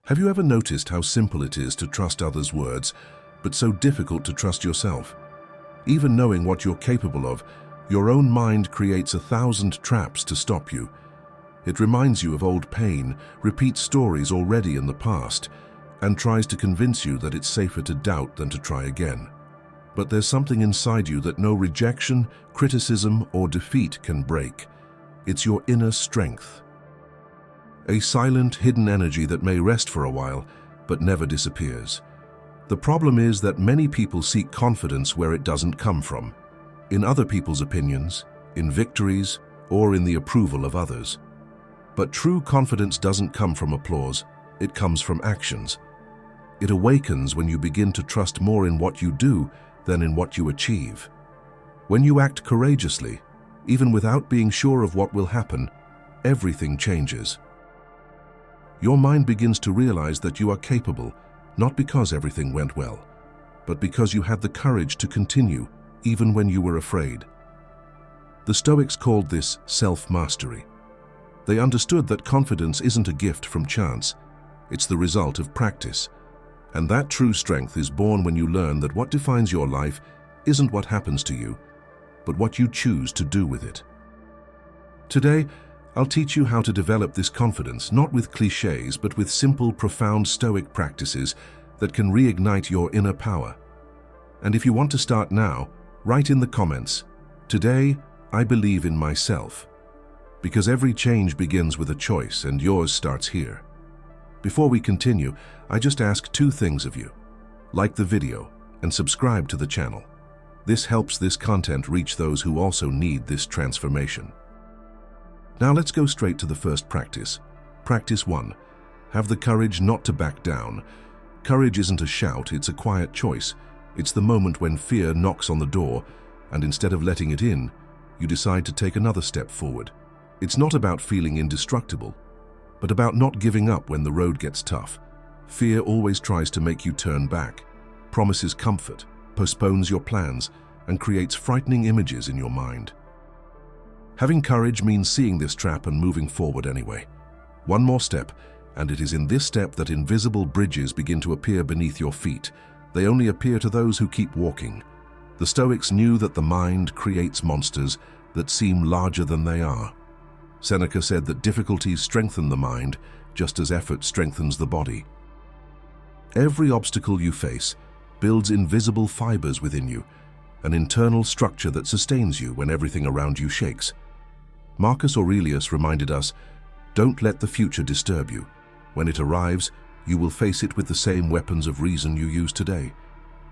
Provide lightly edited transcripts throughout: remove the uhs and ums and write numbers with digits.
Have you ever noticed how simple it is to trust others' words, but so difficult to trust yourself? Even knowing what you're capable of, your own mind creates 1,000 traps to stop you. It reminds you of old pain, repeats stories already in the past, and tries to convince you that it's safer to doubt than to try again. But there's something inside you that no rejection, criticism, or defeat can break. It's your inner strength. A silent, hidden energy that may rest for a while, but never disappears. The problem is that many people seek confidence where it doesn't come from, in other people's opinions, in victories, or in the approval of others. But true confidence doesn't come from applause, it comes from actions. It awakens when you begin to trust more in what you do than in what you achieve. When you act courageously, even without being sure of what will happen, everything changes. Your mind begins to realize that you are capable, not because everything went well, but because you had the courage to continue, even when you were afraid. The Stoics called this self-mastery. They understood that confidence isn't a gift from chance, it's the result of practice. And that true strength is born when you learn that what defines your life isn't what happens to you, but what you choose to do with it. Today, I'll teach you how to develop this confidence, not with cliches, but with simple, profound Stoic practices that can reignite your inner power. And if you want to start now, write in the comments, "Today, I believe in myself." Because every change begins with a choice, and yours starts here. Before we continue, I just ask two things of you. Like the video and subscribe to the channel. This helps this content reach those who also need this transformation. Now let's go straight to the first practice. Practice 1. Have the courage not to back down. Courage isn't a shout, it's a quiet choice. It's the moment when fear knocks on the door, and instead of letting it in, you decide to take another step forward. It's not about feeling indestructible, but about not giving up when the road gets tough. Fear always tries to make you turn back, promises comfort, postpones your plans, and creates frightening images in your mind. Having courage means seeing this trap and moving forward anyway. One more step, and it is in this step that invisible bridges begin to appear beneath your feet. They only appear to those who keep walking. The Stoics knew that the mind creates monsters that seem larger than they are. Seneca said that difficulties strengthen the mind, just as effort strengthens the body. Every obstacle you face builds invisible fibers within you, an internal structure that sustains you when everything around you shakes. Marcus Aurelius reminded us, "Don't let the future disturb you. When it arrives, you will face it with the same weapons of reason you use today."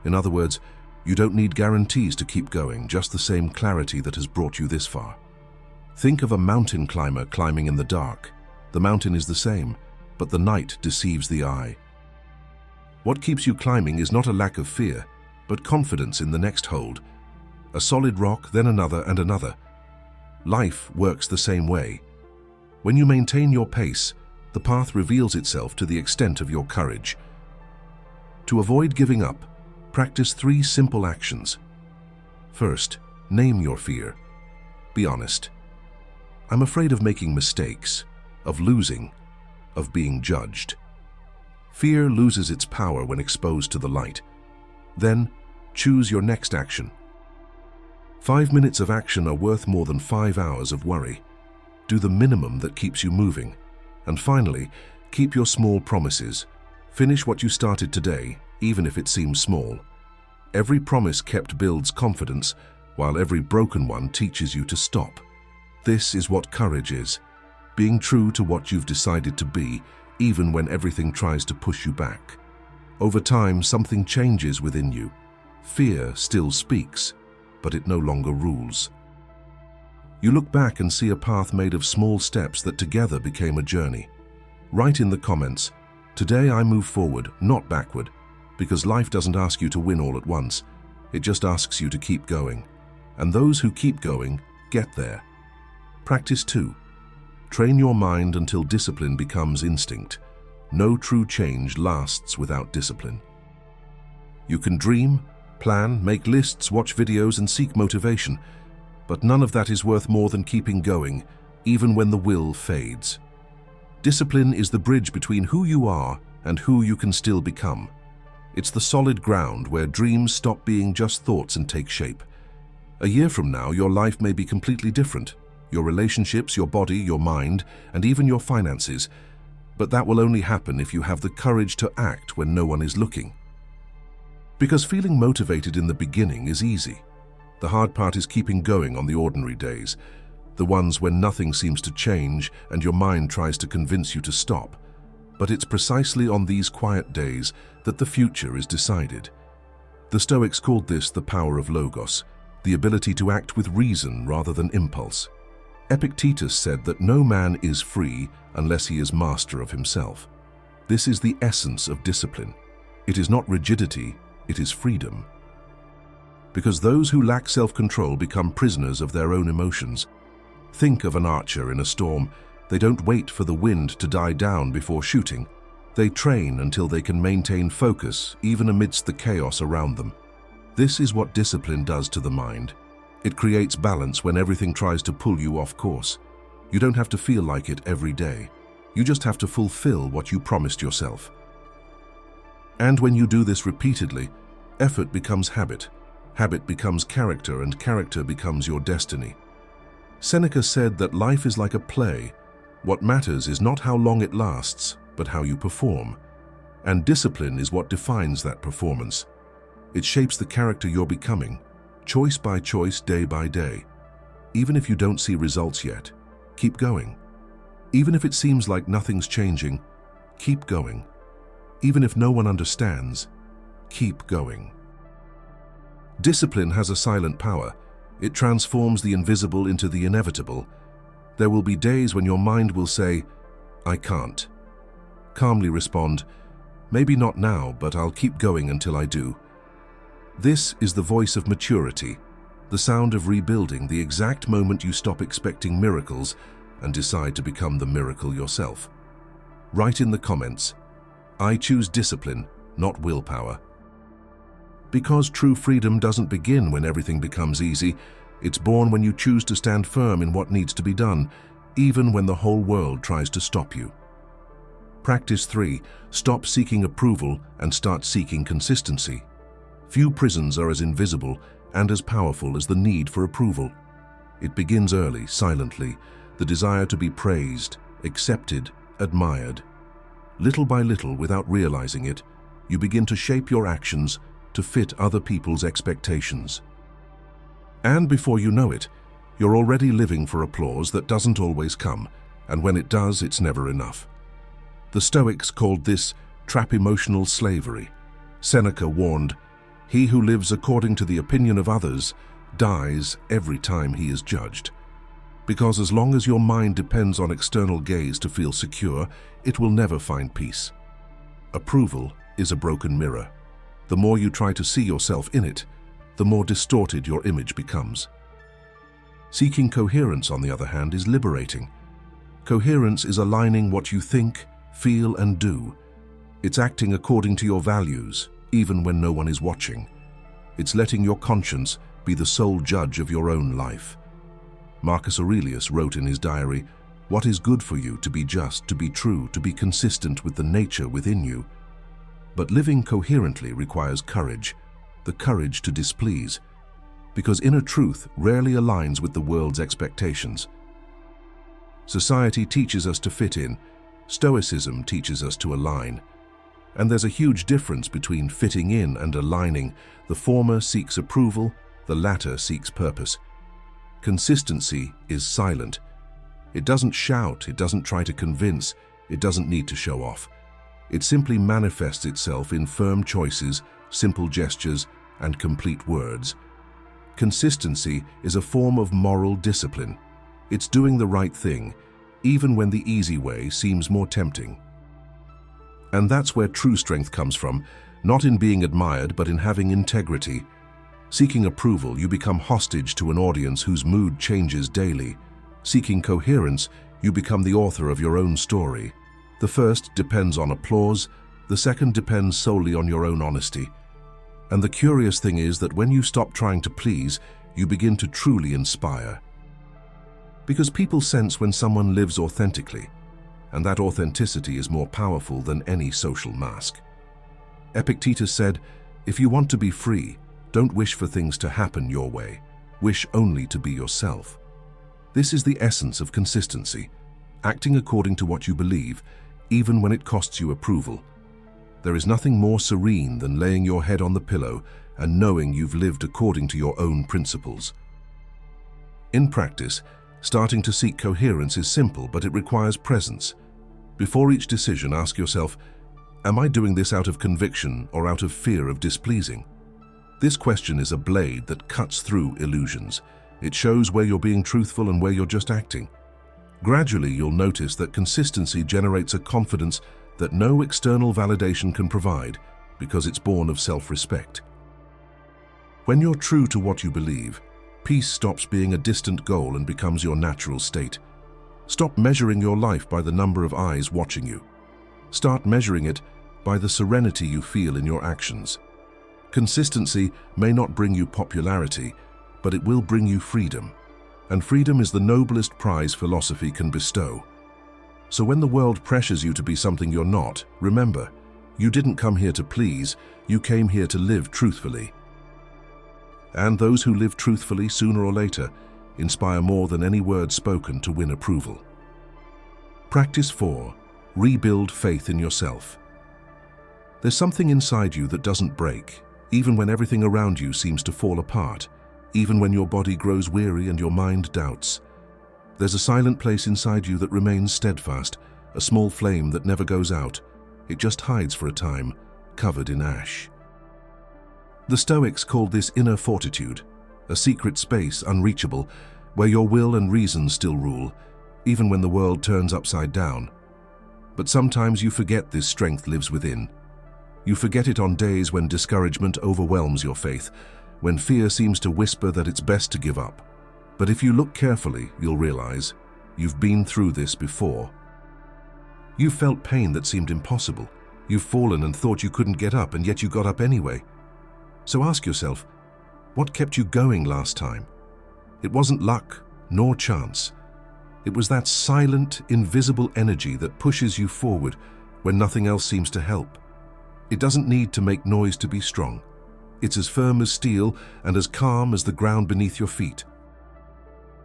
In other words, you don't need guarantees to keep going, just the same clarity that has brought you this far. Think of a mountain climber climbing in the dark. The mountain is the same, but the night deceives the eye. What keeps you climbing is not a lack of fear, but confidence in the next hold. A solid rock, then another and another. Life works the same way. When you maintain your pace, the path reveals itself to the extent of your courage. To avoid giving up, practice 3 simple actions. First, name your fear. Be honest. I'm afraid of making mistakes, of losing, of being judged. Fear loses its power when exposed to the light. Then, choose your next action. 5 minutes of action are worth more than 5 hours of worry. Do the minimum that keeps you moving. And finally, keep your small promises. Finish what you started today, even if it seems small. Every promise kept builds confidence, while every broken one teaches you to stop. This is what courage is, being true to what you've decided to be, even when everything tries to push you back. Over time, something changes within you. Fear still speaks, but it no longer rules. You look back and see a path made of small steps that together became a journey. Write in the comments, "Today I move forward, not backward," because life doesn't ask you to win all at once. It just asks you to keep going. And those who keep going, get there. Practice 2. Train your mind until discipline becomes instinct. No true change lasts without discipline. You can dream, plan, make lists, watch videos, and seek motivation, but none of that is worth more than keeping going, even when the will fades. Discipline is the bridge between who you are and who you can still become. It's the solid ground where dreams stop being just thoughts and take shape. A year from now, your life may be completely different. Your relationships, your body, your mind, and even your finances. But that will only happen if you have the courage to act when no one is looking. Because feeling motivated in the beginning is easy. The hard part is keeping going on the ordinary days, the ones when nothing seems to change and your mind tries to convince you to stop. But it's precisely on these quiet days that the future is decided. The Stoics called this the power of logos, the ability to act with reason rather than impulse. Epictetus said that no man is free unless he is master of himself. This is the essence of discipline. It is not rigidity, it is freedom. Because those who lack self-control become prisoners of their own emotions. Think of an archer in a storm. They don't wait for the wind to die down before shooting. They train until they can maintain focus even amidst the chaos around them. This is what discipline does to the mind. It creates balance when everything tries to pull you off course. You don't have to feel like it every day. You just have to fulfill what you promised yourself. And when you do this repeatedly, effort becomes habit. Habit becomes character, and character becomes your destiny. Seneca said that life is like a play. What matters is not how long it lasts, but how you perform. And discipline is what defines that performance. It shapes the character you're becoming, choice by choice, day by day. Even if you don't see results yet, keep going. Even if it seems like nothing's changing, keep going. Even if no one understands, keep going. Discipline has a silent power. It transforms the invisible into the inevitable. There will be days when your mind will say, "I can't." Calmly respond, "Maybe not now, but I'll keep going until I do." This is the voice of maturity, the sound of rebuilding, the exact moment you stop expecting miracles and decide to become the miracle yourself. Write in the comments, "I choose discipline, not willpower." Because true freedom doesn't begin when everything becomes easy. It's born when you choose to stand firm in what needs to be done, even when the whole world tries to stop you. Practice 3. Stop seeking approval and start seeking consistency. Few prisons are as invisible and as powerful as the need for approval. It begins early, silently, the desire to be praised, accepted, admired. Little by little, without realizing it, you begin to shape your actions to fit other people's expectations. And before you know it, you're already living for applause that doesn't always come, and when it does, it's never enough. The Stoics called this trap emotional slavery. Seneca warned, "He who lives according to the opinion of others dies every time he is judged." Because as long as your mind depends on external gaze to feel secure, it will never find peace. Approval is a broken mirror. The more you try to see yourself in it, the more distorted your image becomes. Seeking coherence, on the other hand, is liberating. Coherence is aligning what you think, feel, and do. It's acting according to your values, even when no one is watching. It's letting your conscience be the sole judge of your own life. Marcus Aurelius wrote in his diary, "What is good for you to be just, to be true, to be consistent with the nature within you." But living coherently requires courage, the courage to displease, because inner truth rarely aligns with the world's expectations. Society teaches us to fit in. Stoicism teaches us to align. And there's a huge difference between fitting in and aligning. The former seeks approval, the latter seeks purpose. Consistency is silent. It doesn't shout, it doesn't try to convince, it doesn't need to show off. It simply manifests itself in firm choices, simple gestures, and complete words. Consistency is a form of moral discipline. It's doing the right thing, even when the easy way seems more tempting. And that's where true strength comes from, not in being admired, but in having integrity. Seeking approval, you become hostage to an audience whose mood changes daily. Seeking coherence, you become the author of your own story. The first depends on applause, the second depends solely on your own honesty. And the curious thing is that when you stop trying to please, you begin to truly inspire. Because people sense when someone lives authentically. and that authenticity is more powerful than any social mask. Epictetus said, "If you want to be free, don't wish for things to happen your way. Wish only to be yourself." This is the essence of consistency, acting according to what you believe, even when it costs you approval. There is nothing more serene than laying your head on the pillow and knowing you've lived according to your own principles. In practice, starting to seek coherence is simple, but it requires presence. Before each decision, ask yourself, am I doing this out of conviction or out of fear of displeasing? This question is a blade that cuts through illusions. It shows where you're being truthful and where you're just acting. Gradually, you'll notice that consistency generates a confidence that no external validation can provide, because it's born of self-respect. When you're true to what you believe, peace stops being a distant goal and becomes your natural state. Stop measuring your life by the number of eyes watching you. Start measuring it by the serenity you feel in your actions. Consistency may not bring you popularity, but it will bring you freedom. And freedom is the noblest prize philosophy can bestow. So when the world pressures you to be something you're not, remember, you didn't come here to please, you came here to live truthfully. And those who live truthfully, sooner or later, inspire more than any word spoken to win approval. Practice 4. Rebuild faith in yourself. There's something inside you that doesn't break, even when everything around you seems to fall apart, even when your body grows weary and your mind doubts. There's a silent place inside you that remains steadfast, a small flame that never goes out. It just hides for a time, covered in ash. The Stoics called this inner fortitude, a secret space unreachable, where your will and reason still rule, even when the world turns upside down. But sometimes you forget this strength lives within. You forget it on days when discouragement overwhelms your faith, when fear seems to whisper that it's best to give up. But if you look carefully, you'll realize you've been through this before. You've felt pain that seemed impossible. You've fallen and thought you couldn't get up, and yet you got up anyway. So ask yourself, what kept you going last time? It wasn't luck, nor chance. It was that silent, invisible energy that pushes you forward when nothing else seems to help. It doesn't need to make noise to be strong. It's as firm as steel and as calm as the ground beneath your feet.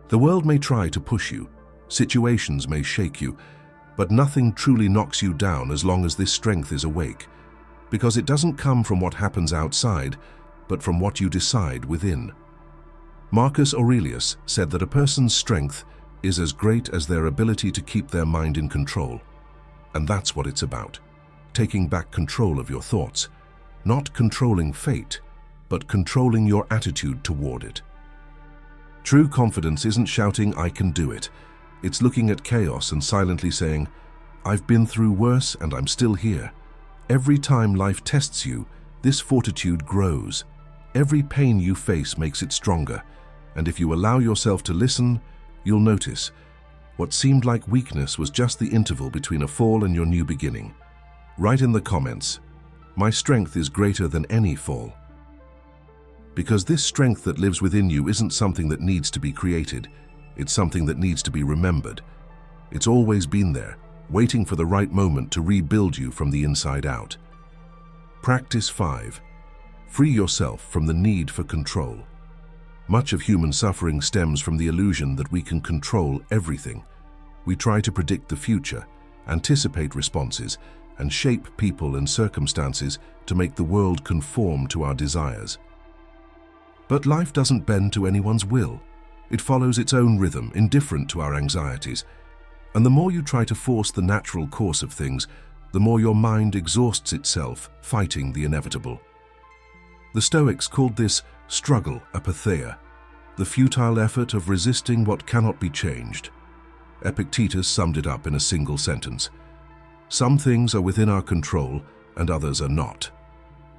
The world may try to push you, situations may shake you, but nothing truly knocks you down as long as this strength is awake, because it doesn't come from what happens outside, but from what you decide within. Marcus Aurelius said that a person's strength is as great as their ability to keep their mind in control. And that's what it's about, taking back control of your thoughts, not controlling fate, but controlling your attitude toward it. True confidence isn't shouting, "I can do it." It's looking at chaos and silently saying, "I've been through worse and I'm still here." Every time life tests you, this fortitude grows. Every pain you face makes it stronger, and if you allow yourself to listen, you'll notice what seemed like weakness was just the interval between a fall and your new beginning. Write in the comments, "My strength is greater than any fall." Because this strength that lives within you isn't something that needs to be created, it's something that needs to be remembered. It's always been there, waiting for the right moment to rebuild you from the inside out. Practice 5. Free yourself from the need for control. Much of human suffering stems from the illusion that we can control everything. We try to predict the future, anticipate responses, and shape people and circumstances to make the world conform to our desires. But life doesn't bend to anyone's will. It follows its own rhythm, indifferent to our anxieties. And the more you try to force the natural course of things, the more your mind exhausts itself, fighting the inevitable. The Stoics called this struggle apatheia, the futile effort of resisting what cannot be changed. Epictetus summed it up in a single sentence: some things are within our control and others are not.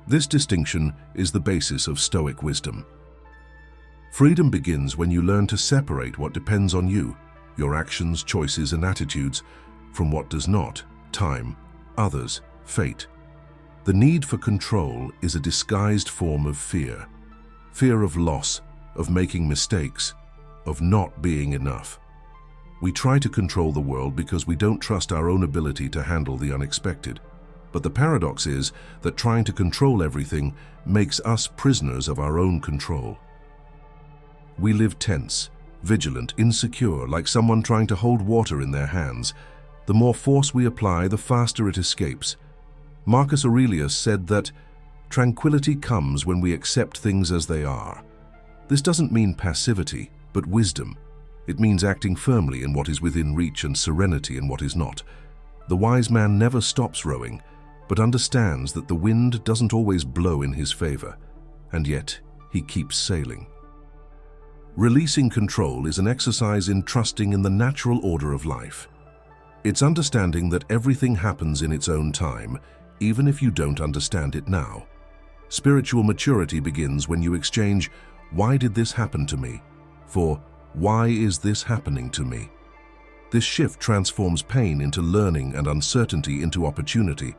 This distinction is the basis of Stoic wisdom. Freedom begins when you learn to separate what depends on you, your actions, choices, and attitudes, from what does not, time, others, fate. The need for control is a disguised form of fear. Fear of loss, of making mistakes, of not being enough. We try to control the world because we don't trust our own ability to handle the unexpected. But the paradox is that trying to control everything makes us prisoners of our own control. We live tense, vigilant, insecure, like someone trying to hold water in their hands. The more force we apply, the faster it escapes. Marcus Aurelius said that tranquility comes when we accept things as they are. This doesn't mean passivity, but wisdom. It means acting firmly in what is within reach and serenity in what is not. The wise man never stops rowing, but understands that the wind doesn't always blow in his favor, and yet he keeps sailing. Releasing control is an exercise in trusting in the natural order of life. It's understanding that everything happens in its own time, even if you don't understand it now. Spiritual maturity begins when you exchange, "Why did this happen to me?" for "Why is this happening to me?" This shift transforms pain into learning and uncertainty into opportunity.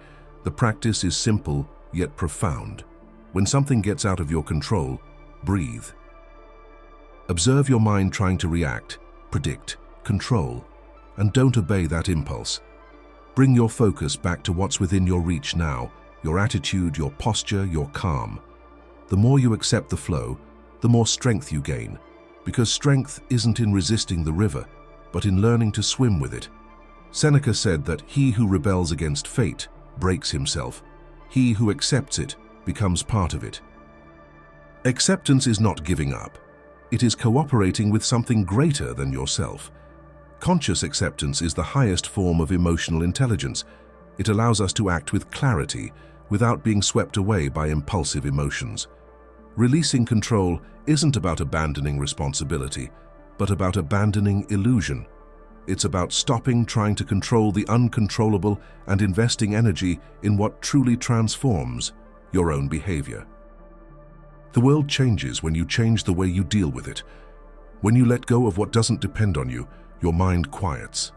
The practice is simple yet profound. When something gets out of your control, breathe. Observe your mind trying to react, predict, control, and don't obey that impulse. Bring your focus back to what's within your reach now, your attitude, your posture, your calm. The more you accept the flow, the more strength you gain, because strength isn't in resisting the river, but in learning to swim with it. Seneca said that he who rebels against fate breaks himself. He who accepts it becomes part of it. Acceptance is not giving up. It is cooperating with something greater than yourself. Conscious acceptance is the highest form of emotional intelligence. It allows us to act with clarity without being swept away by impulsive emotions. Releasing control isn't about abandoning responsibility, but about abandoning illusion. It's about stopping trying to control the uncontrollable and investing energy in what truly transforms your own behavior. The world changes when you change the way you deal with it. When you let go of what doesn't depend on you, your mind quiets.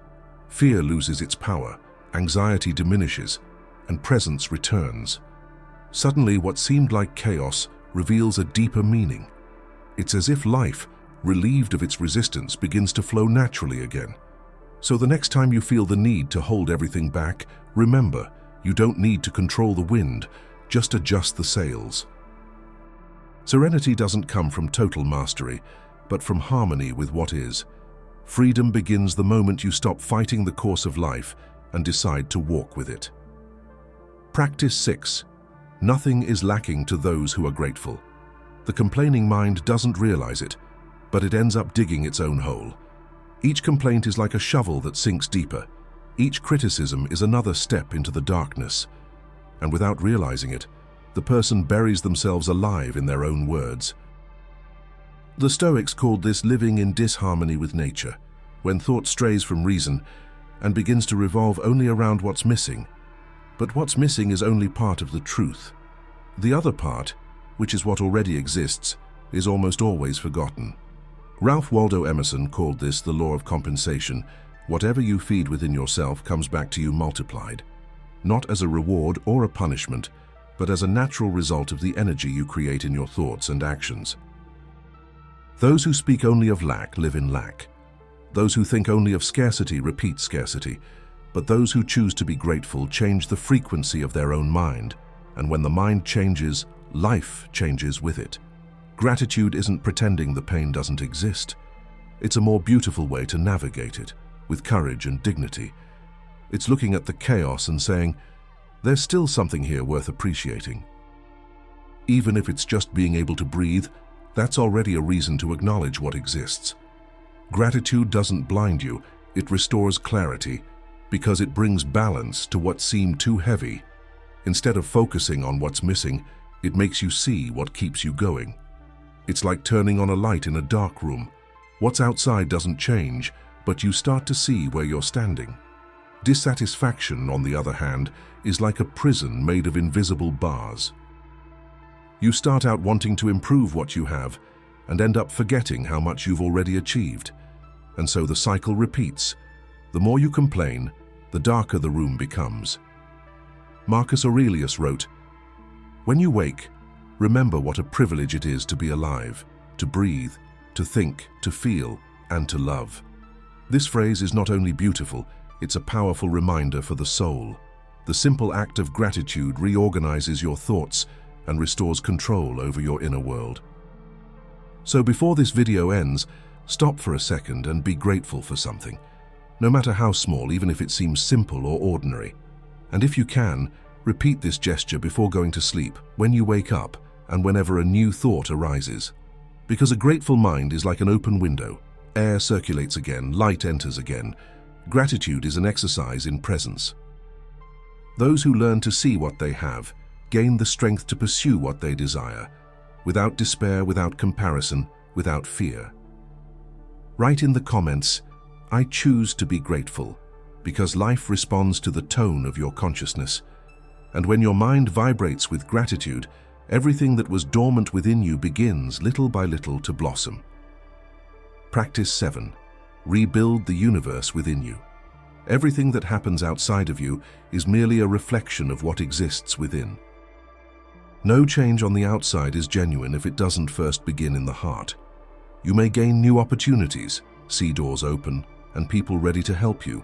Fear loses its power, anxiety diminishes, and presence returns. Suddenly, what seemed like chaos reveals a deeper meaning. It's as if life, relieved of its resistance, begins to flow naturally again. So the next time you feel the need to hold everything back, remember, you don't need to control the wind, just adjust the sails. Serenity doesn't come from total mastery, but from harmony with what is. Freedom begins the moment you stop fighting the course of life and decide to walk with it. Practice 6. Nothing is lacking to those who are grateful. The complaining mind doesn't realize it, but it ends up digging its own hole. Each complaint is like a shovel that sinks deeper. Each criticism is another step into the darkness. And without realizing it, the person buries themselves alive in their own words. The Stoics called this living in disharmony with nature, when thought strays from reason and begins to revolve only around what's missing. But what's missing is only part of the truth. The other part, which is what already exists, is almost always forgotten. Ralph Waldo Emerson called this the law of compensation. Whatever you feed within yourself comes back to you multiplied, not as a reward or a punishment, but as a natural result of the energy you create in your thoughts and actions. Those who speak only of lack live in lack. Those who think only of scarcity repeat scarcity, but those who choose to be grateful change the frequency of their own mind, and when the mind changes, life changes with it. Gratitude isn't pretending the pain doesn't exist. It's a more beautiful way to navigate it, with courage and dignity. It's looking at the chaos and saying, there's still something here worth appreciating. Even if it's just being able to breathe, that's already a reason to acknowledge what exists. Gratitude doesn't blind you, it restores clarity, because it brings balance to what seemed too heavy. Instead of focusing on what's missing, it makes you see what keeps you going. It's like turning on a light in a dark room. What's outside doesn't change, but you start to see where you're standing. Dissatisfaction, on the other hand, is like a prison made of invisible bars. You start out wanting to improve what you have and end up forgetting how much you've already achieved. And so the cycle repeats. The more you complain, the darker the room becomes. Marcus Aurelius wrote, "When you wake, remember what a privilege it is to be alive, to breathe, to think, to feel, and to love. This phrase is not only beautiful, it's a powerful reminder for the soul. The simple act of gratitude reorganizes your thoughts and restores control over your inner world. So before this video ends, stop for a second and be grateful for something, no matter how small, even if it seems simple or ordinary. And if you can, repeat this gesture before going to sleep, when you wake up, and whenever a new thought arises. Because a grateful mind is like an open window. Air circulates again, light enters again. Gratitude is an exercise in presence. Those who learn to see what they have gain the strength to pursue what they desire, without despair, without comparison, without fear. Write in the comments, "I choose to be grateful," because life responds to the tone of your consciousness. And when your mind vibrates with gratitude, everything that was dormant within you begins little by little to blossom. Practice 7. Rebuild the universe within you. Everything that happens outside of you is merely a reflection of what exists within. No change on the outside is genuine if it doesn't first begin in the heart. You may gain new opportunities, see doors open, and people ready to help you,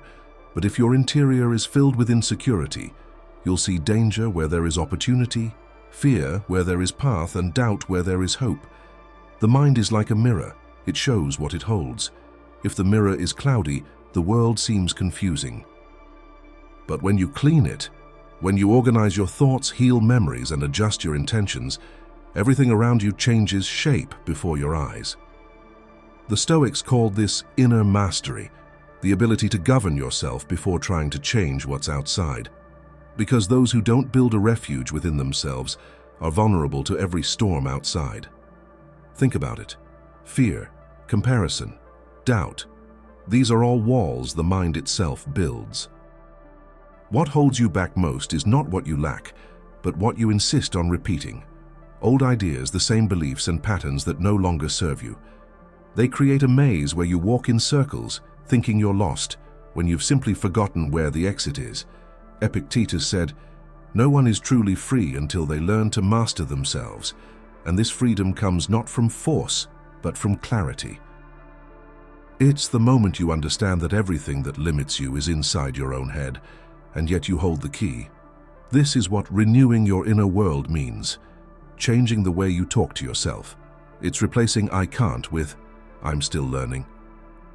but if your interior is filled with insecurity, you'll see danger where there is opportunity, fear where there is path, and doubt where there is hope. The mind is like a mirror. It shows what it holds. If the mirror is cloudy, the world seems confusing. But when you clean it, when you organize your thoughts, heal memories, and adjust your intentions, everything around you changes shape before your eyes. The Stoics called this inner mastery, the ability to govern yourself before trying to change what's outside. Because those who don't build a refuge within themselves are vulnerable to every storm outside. Think about it. Fear, comparison, doubt. These are all walls the mind itself builds. What holds you back most is not what you lack, but what you insist on repeating. Old ideas, the same beliefs and patterns that no longer serve you. They create a maze where you walk in circles, thinking you're lost, when you've simply forgotten where the exit is. Epictetus said, "No one is truly free until they learn to master themselves, and this freedom comes not from force, but from clarity." It's the moment you understand that everything that limits you is inside your own head, and yet you hold the key. This is what renewing your inner world means, changing the way you talk to yourself. It's replacing "I can't" with "I'm still learning."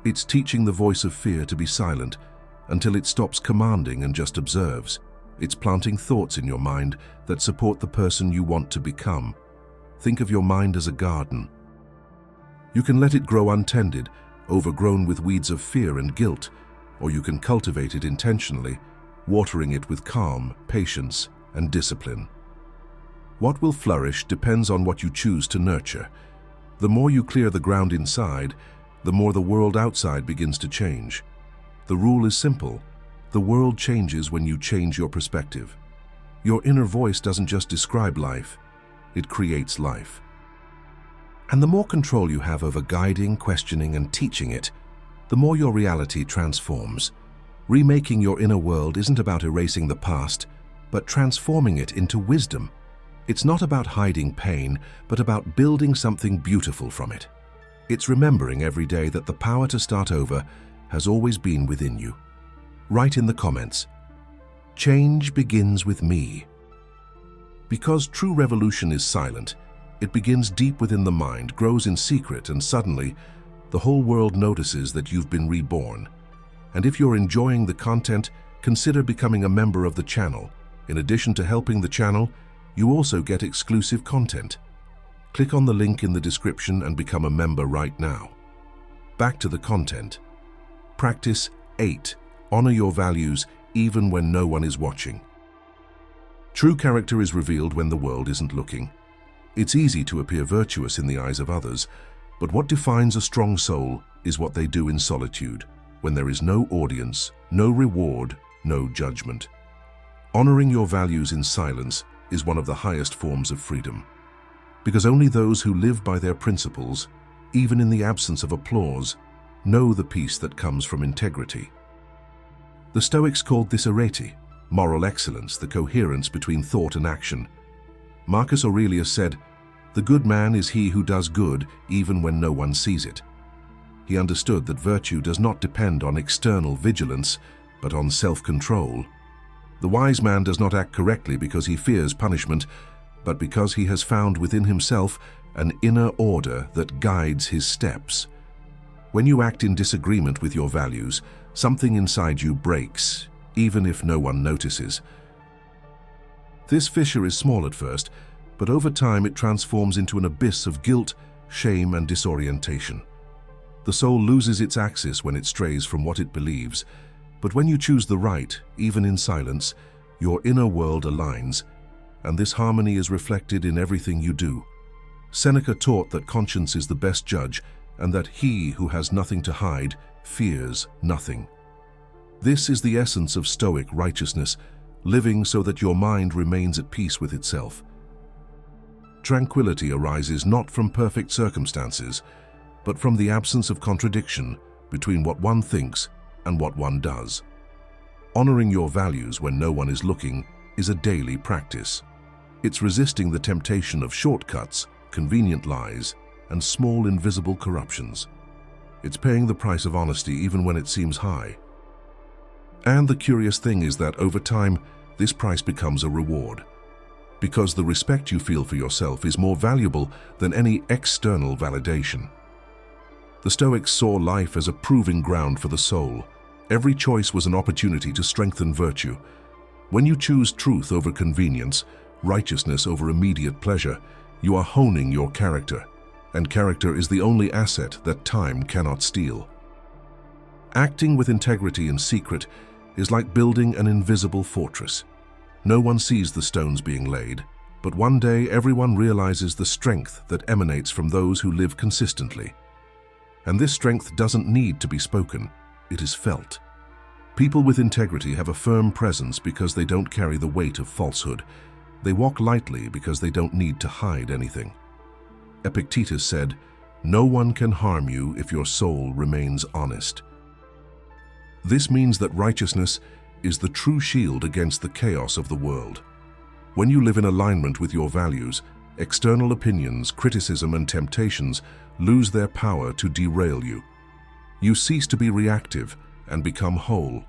It's teaching the voice of fear to be silent until it stops commanding and just observes. It's planting thoughts in your mind that support the person you want to become. Think of your mind as a garden. You can let it grow untended, overgrown with weeds of fear and guilt, or you can cultivate it intentionally, watering it with calm, patience, and discipline. What will flourish depends on what you choose to nurture. The more you clear the ground inside, the more the world outside begins to change. The rule is simple. The world changes when you change your perspective. Your inner voice doesn't just describe life, it creates life. And the more control you have over guiding, questioning, and teaching it, the more your reality transforms. Remaking your inner world isn't about erasing the past, but transforming it into wisdom. It's not about hiding pain, but about building something beautiful from it. It's remembering every day that the power to start over has always been within you. Write in the comments, "Change begins with me." Because true revolution is silent, it begins deep within the mind, grows in secret, and suddenly, the whole world notices that you've been reborn. And if you're enjoying the content, consider becoming a member of the channel. In addition to helping the channel, you also get exclusive content. Click on the link in the description and become a member right now. Back to the content. Practice 8. Honor your values even when no one is watching. True character is revealed when the world isn't looking. It's easy to appear virtuous in the eyes of others, but what defines a strong soul is what they do in solitude, when there is no audience, no reward, no judgment. Honoring your values in silence is one of the highest forms of freedom, because only those who live by their principles, even in the absence of applause, know the peace that comes from integrity. The Stoics called this arete, moral excellence, the coherence between thought and action. Marcus Aurelius said, "The good man is he who does good even when no one sees it." He understood that virtue does not depend on external vigilance, but on self-control. The wise man does not act correctly because he fears punishment, but because he has found within himself an inner order that guides his steps. When you act in disagreement with your values, something inside you breaks, even if no one notices. This fissure is small at first, but over time it transforms into an abyss of guilt, shame, and disorientation. The soul loses its axis when it strays from what it believes, but when you choose the right, even in silence, your inner world aligns, and this harmony is reflected in everything you do. Seneca taught that conscience is the best judge, and that he who has nothing to hide fears nothing. This is the essence of Stoic righteousness, living so that your mind remains at peace with itself. Tranquility arises not from perfect circumstances, but from the absence of contradiction between what one thinks and what one does. Honoring your values when no one is looking is a daily practice. It's resisting the temptation of shortcuts, convenient lies, and small invisible corruptions. It's paying the price of honesty even when it seems high. And the curious thing is that over time, this price becomes a reward, because the respect you feel for yourself is more valuable than any external validation. The Stoics saw life as a proving ground for the soul. Every choice was an opportunity to strengthen virtue. When you choose truth over convenience, righteousness over immediate pleasure, you are honing your character, and character is the only asset that time cannot steal. Acting with integrity in secret is like building an invisible fortress. No one sees the stones being laid, but one day everyone realizes the strength that emanates from those who live consistently. And this strength doesn't need to be spoken, it is felt. People with integrity have a firm presence because they don't carry the weight of falsehood. They walk lightly because they don't need to hide anything. Epictetus said, "No one can harm you if your soul remains honest." This means that righteousness is the true shield against the chaos of the world. When you live in alignment with your values, external opinions, criticism, and temptations lose their power to derail you. You cease to be reactive and become whole,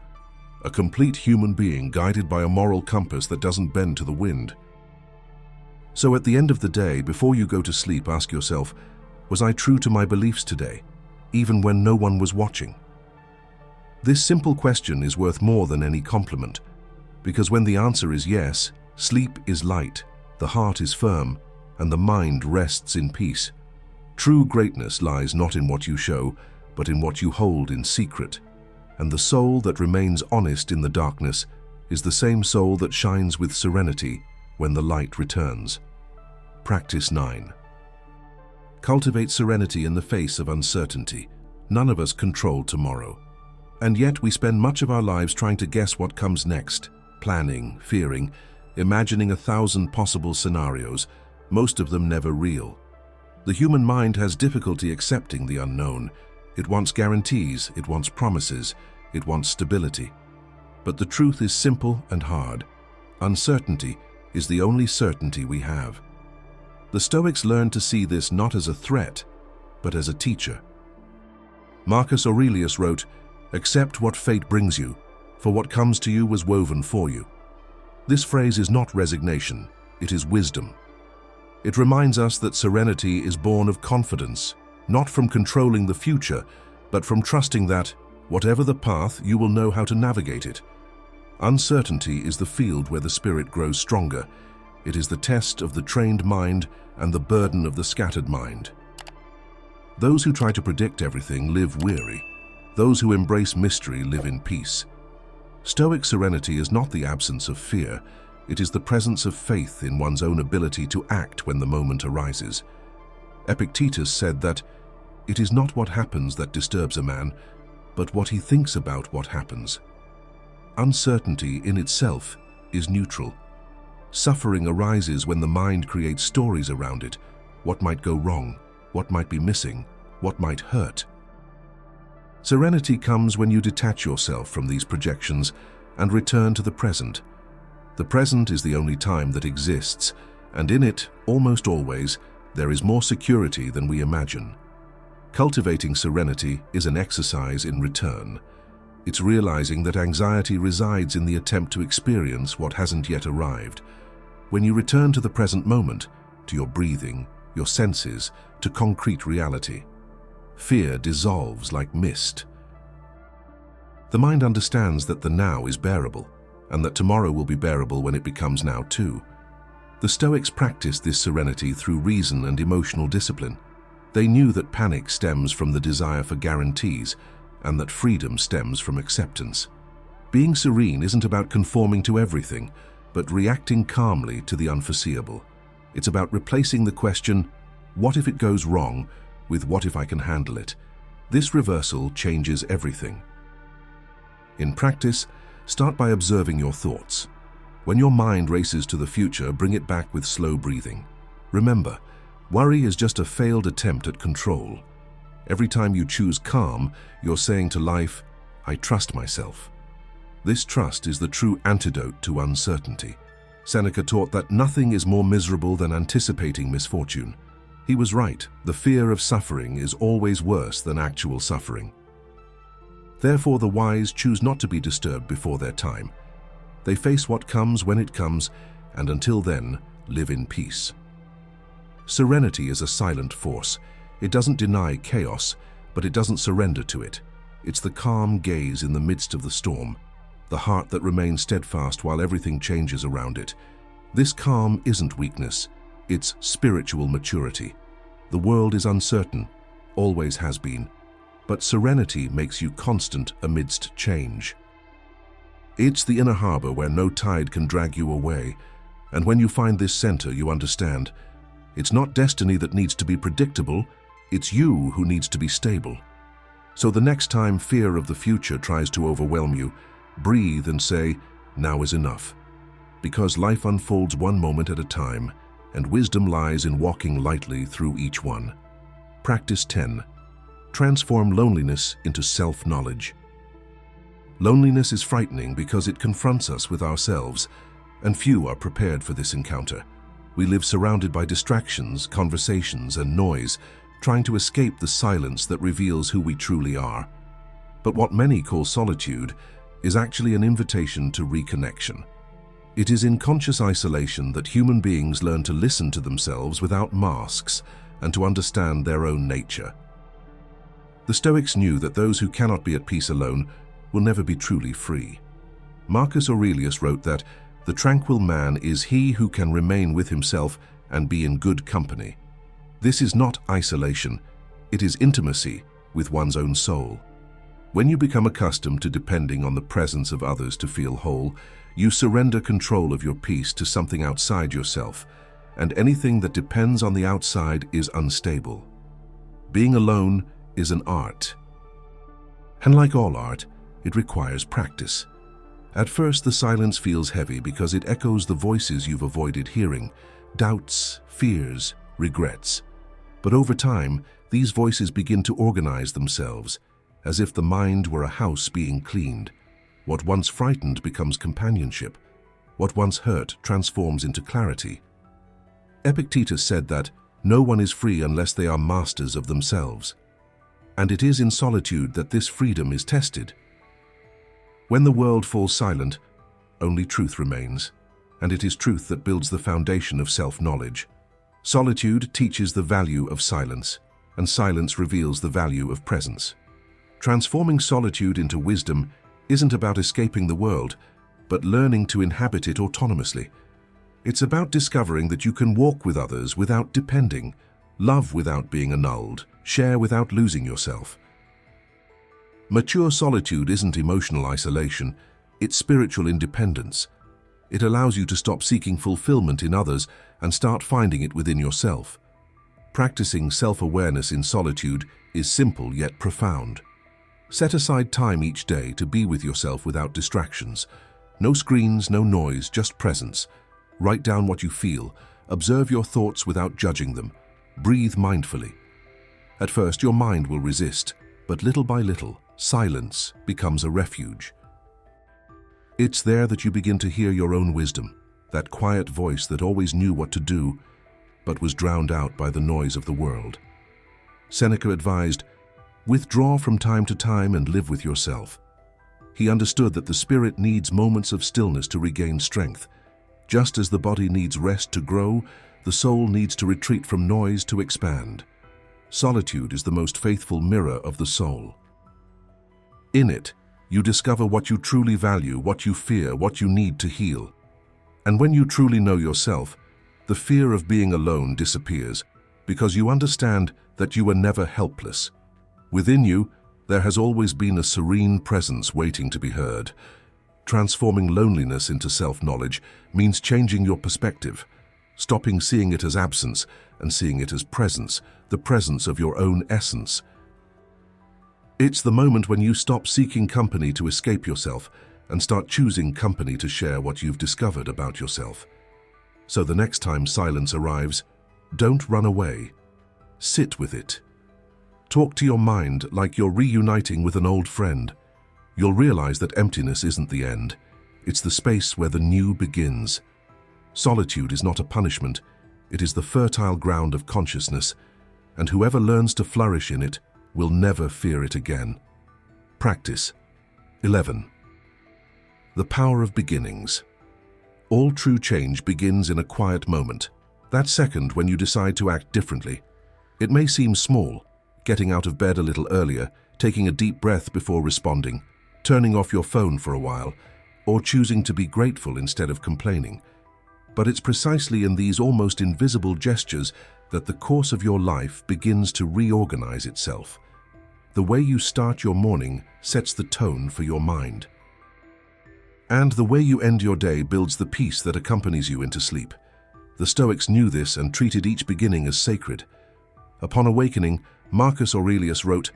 a complete human being guided by a moral compass that doesn't bend to the wind. So at the end of the day, before you go to sleep, ask yourself, was I true to my beliefs today, even when no one was watching? This simple question is worth more than any compliment, because when the answer is yes, sleep is light, the heart is firm, and the mind rests in peace. True greatness lies not in what you show, but in what you hold in secret. And the soul that remains honest in the darkness is the same soul that shines with serenity when the light returns. Practice 9. Cultivate serenity in the face of uncertainty. None of us control tomorrow. And yet we spend much of our lives trying to guess what comes next, planning, fearing, imagining 1,000 possible scenarios, most of them never real. The human mind has difficulty accepting the unknown. It wants guarantees, it wants promises, it wants stability. But the truth is simple and hard. Uncertainty is the only certainty we have. The Stoics learned to see this not as a threat, but as a teacher. Marcus Aurelius wrote, "Accept what fate brings you, for what comes to you was woven for you." This phrase is not resignation, it is wisdom. It reminds us that serenity is born of confidence, not from controlling the future, but from trusting that, whatever the path, you will know how to navigate it. Uncertainty is the field where the spirit grows stronger. It is the test of the trained mind and the burden of the scattered mind. Those who try to predict everything live weary. Those who embrace mystery live in peace. Stoic serenity is not the absence of fear. It is the presence of faith in one's own ability to act when the moment arises. Epictetus said that it is not what happens that disturbs a man, but what he thinks about what happens. Uncertainty in itself is neutral. Suffering arises when the mind creates stories around it. What might go wrong? What might be missing? What might hurt? Serenity comes when you detach yourself from these projections and return to the present. The present is the only time that exists, and in it, almost always, there is more security than we imagine. Cultivating serenity is an exercise in return. It's realizing that anxiety resides in the attempt to experience what hasn't yet arrived. When you return to the present moment, to your breathing, your senses, to concrete reality, fear dissolves like mist. The mind understands that the now is bearable, and that tomorrow will be bearable when it becomes now too. The Stoics practiced this serenity through reason and emotional discipline. They knew that panic stems from the desire for guarantees, and that freedom stems from acceptance. Being serene isn't about conforming to everything, but reacting calmly to the unforeseeable. It's about replacing the question, "What if it goes wrong?" with "What if I can handle it?" This reversal changes everything. In practice, start by observing your thoughts. When your mind races to the future, bring it back with slow breathing. Remember, worry is just a failed attempt at control. Every time you choose calm, you're saying to life, "I trust myself." This trust is the true antidote to uncertainty. Seneca taught that nothing is more miserable than anticipating misfortune. He was right. The fear of suffering is always worse than actual suffering. Therefore, the wise choose not to be disturbed before their time. They face what comes when it comes, and until then, live in peace. Serenity is a silent force. It doesn't deny chaos, but it doesn't surrender to it. It's the calm gaze in the midst of the storm, the heart that remains steadfast while everything changes around it. This calm isn't weakness, it's spiritual maturity. The world is uncertain, always has been, but serenity makes you constant amidst change. It's the inner harbor where no tide can drag you away, and when you find this center, you understand. It's not destiny that needs to be predictable, it's you who needs to be stable. So the next time fear of the future tries to overwhelm you, breathe and say, "Now is enough." Because life unfolds one moment at a time, and wisdom lies in walking lightly through each one. Practice 10. Transform loneliness into self-knowledge. Loneliness is frightening because it confronts us with ourselves, and few are prepared for this encounter. We live surrounded by distractions, conversations, and noise, trying to escape the silence that reveals who we truly are. But what many call solitude is actually an invitation to reconnection. It is in conscious isolation that human beings learn to listen to themselves without masks and to understand their own nature. The Stoics knew that those who cannot be at peace alone will never be truly free. Marcus Aurelius wrote that the tranquil man is he who can remain with himself and be in good company. This is not isolation, it is intimacy with one's own soul. When you become accustomed to depending on the presence of others to feel whole, you surrender control of your peace to something outside yourself, and anything that depends on the outside is unstable. Being alone is an art. And like all art, it requires practice. At first, the silence feels heavy because it echoes the voices you've avoided hearing, doubts, fears, regrets. But over time, these voices begin to organize themselves, as if the mind were a house being cleaned. What once frightened becomes companionship. What once hurt transforms into clarity. Epictetus said that no one is free unless they are masters of themselves. And it is in solitude that this freedom is tested. When the world falls silent, only truth remains, and it is truth that builds the foundation of self-knowledge. Solitude teaches the value of silence, and silence reveals the value of presence. Transforming solitude into wisdom isn't about escaping the world, but learning to inhabit it autonomously. It's about discovering that you can walk with others without depending, love without being annulled, share without losing yourself. Mature solitude isn't emotional isolation, it's spiritual independence. It allows you to stop seeking fulfillment in others and start finding it within yourself. Practicing self-awareness in solitude is simple yet profound. Set aside time each day to be with yourself without distractions. No screens, no noise, just presence. Write down what you feel. Observe your thoughts without judging them. Breathe mindfully. At first, your mind will resist, but little by little, silence becomes a refuge. It's there that you begin to hear your own wisdom, that quiet voice that always knew what to do, but was drowned out by the noise of the world. Seneca advised, "Withdraw from time to time and live with yourself." He understood that the spirit needs moments of stillness to regain strength. Just as the body needs rest to grow, the soul needs to retreat from noise to expand. Solitude is the most faithful mirror of the soul. In it, you discover what you truly value, what you fear, what you need to heal. And when you truly know yourself, the fear of being alone disappears, because you understand that you are never helpless. Within you, there has always been a serene presence waiting to be heard. Transforming loneliness into self-knowledge means changing your perspective, stopping seeing it as absence and seeing it as presence, the presence of your own essence. It's the moment when you stop seeking company to escape yourself and start choosing company to share what you've discovered about yourself. So the next time silence arrives, don't run away. Sit with it. Talk to your mind like you're reuniting with an old friend. You'll realize that emptiness isn't the end. It's the space where the new begins. Solitude is not a punishment. It is the fertile ground of consciousness, and whoever learns to flourish in it will never fear it again. Practice. 11. The power of beginnings. All true change begins in a quiet moment. That second when you decide to act differently. It may seem small, getting out of bed a little earlier, taking a deep breath before responding, turning off your phone for a while, or choosing to be grateful instead of complaining. But it's precisely in these almost invisible gestures that the course of your life begins to reorganize itself. The way you start your morning sets the tone for your mind. And the way you end your day builds the peace that accompanies you into sleep. The Stoics knew this and treated each beginning as sacred. Upon awakening, Marcus Aurelius wrote,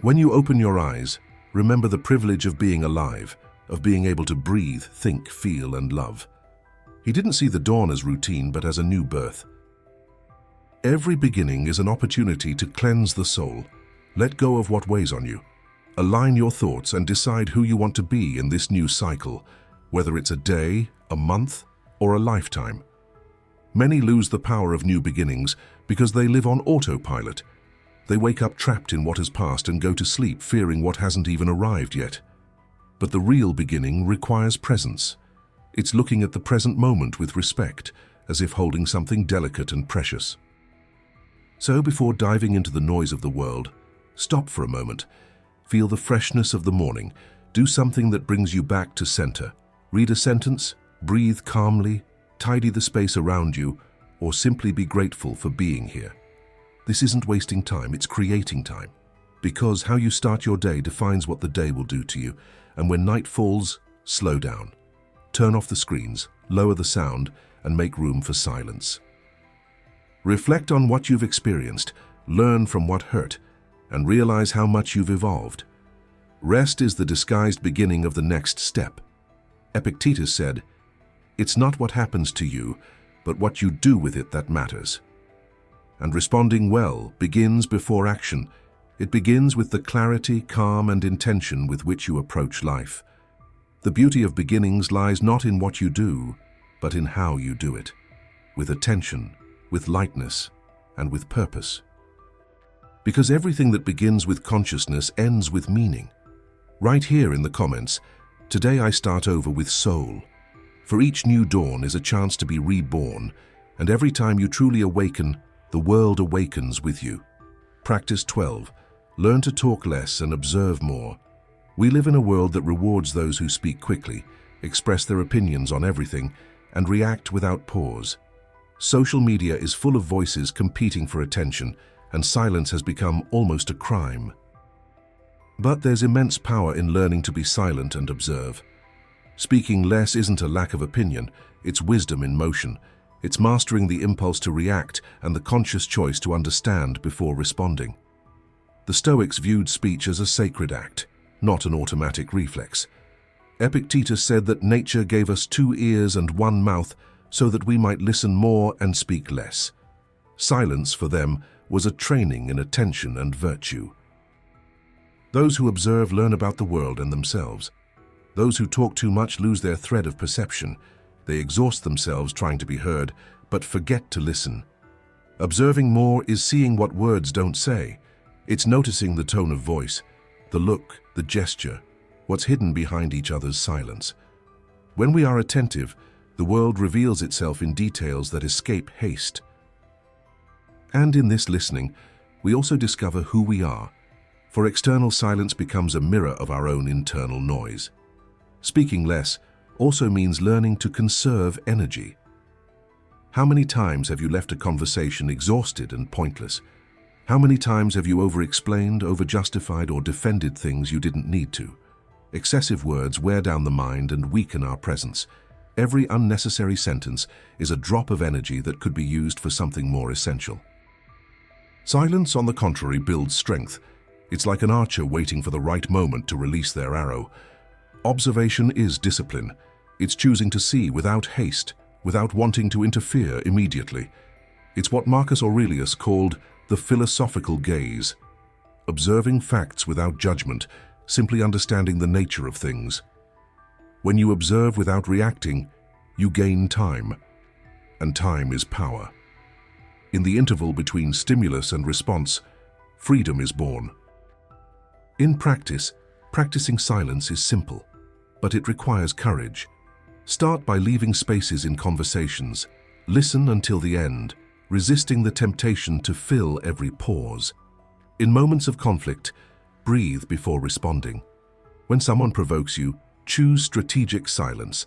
"When you open your eyes, remember the privilege of being alive, of being able to breathe, think, feel, and love." He didn't see the dawn as routine, but as a new birth. Every beginning is an opportunity to cleanse the soul. Let go of what weighs on you. Align your thoughts and decide who you want to be in this new cycle, whether it's a day, a month, or a lifetime. Many lose the power of new beginnings because they live on autopilot. They wake up trapped in what has passed and go to sleep fearing what hasn't even arrived yet. But the real beginning requires presence. It's looking at the present moment with respect, as if holding something delicate and precious. So before diving into the noise of the world, stop for a moment. Feel the freshness of the morning. Do something that brings you back to center. Read a sentence, breathe calmly, tidy the space around you, or simply be grateful for being here. This isn't wasting time, it's creating time. Because how you start your day defines what the day will do to you. And when night falls, slow down. Turn off the screens, lower the sound, and make room for silence. Reflect on what you've experienced, learn from what hurt, and realize how much you've evolved. Rest is the disguised beginning of the next step. Epictetus said, "It's not what happens to you, but what you do with it that matters." And responding well begins before action. It begins with the clarity, calm, and intention with which you approach life. The beauty of beginnings lies not in what you do, but in how you do it, with attention, with lightness, and with purpose. Because everything that begins with consciousness ends with meaning. Right here in the comments, today I start over with soul. For each new dawn is a chance to be reborn, and every time you truly awaken, the world awakens with you. Practice 12. Learn to talk less and observe more. We live in a world that rewards those who speak quickly, express their opinions on everything, and react without pause. Social media is full of voices competing for attention, and silence has become almost a crime. But there's immense power in learning to be silent and observe. Speaking less isn't a lack of opinion, it's wisdom in motion. It's mastering the impulse to react and the conscious choice to understand before responding. The Stoics viewed speech as a sacred act, not an automatic reflex. Epictetus said that nature gave us 2 ears and 1 mouth so that we might listen more and speak less. Silence, for them, was a training in attention and virtue. Those who observe learn about the world and themselves. Those who talk too much lose their thread of perception. They exhaust themselves trying to be heard, but forget to listen. Observing more is seeing what words don't say. It's noticing the tone of voice, the look, the gesture, what's hidden behind each other's silence. When we are attentive, the world reveals itself in details that escape haste. And in this listening, we also discover who we are, for external silence becomes a mirror of our own internal noise. Speaking less also means learning to conserve energy. How many times have you left a conversation exhausted and pointless? How many times have you over-explained, over-justified, or defended things you didn't need to? Excessive words wear down the mind and weaken our presence. Every unnecessary sentence is a drop of energy that could be used for something more essential. Silence, on the contrary, builds strength. It's like an archer waiting for the right moment to release their arrow. Observation is discipline. It's choosing to see without haste, without wanting to interfere immediately. It's what Marcus Aurelius called the philosophical gaze. Observing facts without judgment, simply understanding the nature of things. When you observe without reacting, you gain time, and time is power. In the interval between stimulus and response, freedom is born. In practice, practicing silence is simple, but it requires courage. Start by leaving spaces in conversations. Listen until the end, resisting the temptation to fill every pause. In moments of conflict, breathe before responding. When someone provokes you, choose strategic silence,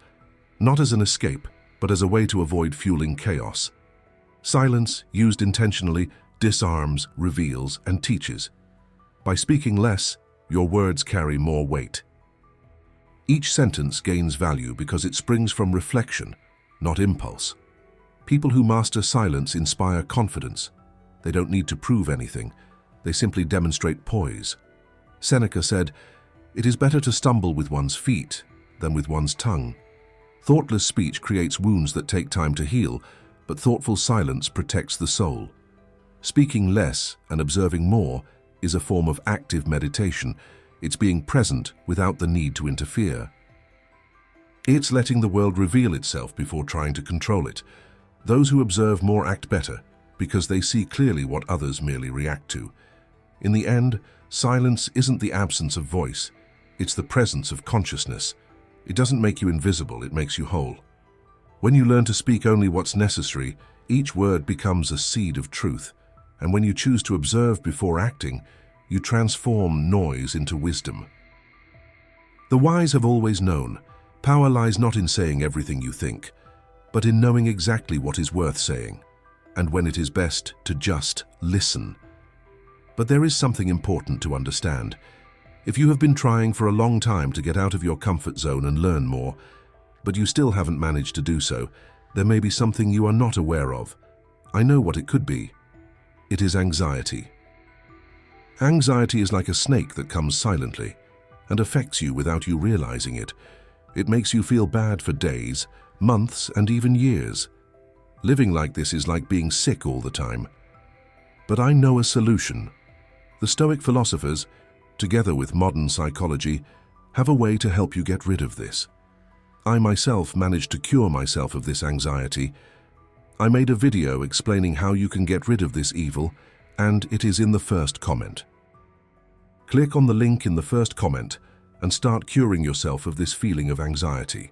not as an escape, but as a way to avoid fueling chaos. Silence, used intentionally, disarms, reveals, and teaches. By speaking less, your words carry more weight. Each sentence gains value because it springs from reflection, not impulse. People who master silence inspire confidence. They don't need to prove anything. They simply demonstrate poise. Seneca said, "It is better to stumble with one's feet than with one's tongue." Thoughtless speech creates wounds that take time to heal, but thoughtful silence protects the soul. Speaking less and observing more is a form of active meditation. It's being present without the need to interfere. It's letting the world reveal itself before trying to control it. Those who observe more act better because they see clearly what others merely react to. In the end, silence isn't the absence of voice. It's the presence of consciousness. It doesn't make you invisible, it makes you whole. When you learn to speak only what's necessary, each word becomes a seed of truth. And when you choose to observe before acting, you transform noise into wisdom. The wise have always known, power lies not in saying everything you think, but in knowing exactly what is worth saying, and when it is best to just listen. But there is something important to understand. If you have been trying for a long time to get out of your comfort zone and learn more, but you still haven't managed to do so, there may be something you are not aware of. I know what it could be. It is anxiety. Anxiety is like a snake that comes silently and affects you without you realizing it. It makes you feel bad for days, months, and even years. Living like this is like being sick all the time. But I know a solution. The Stoic philosophers, together with modern psychology, have a way to help you get rid of this. I myself managed to cure myself of this anxiety. I made a video explaining how you can get rid of this evil, and it is in the first comment. Click on the link in the first comment and start curing yourself of this feeling of anxiety.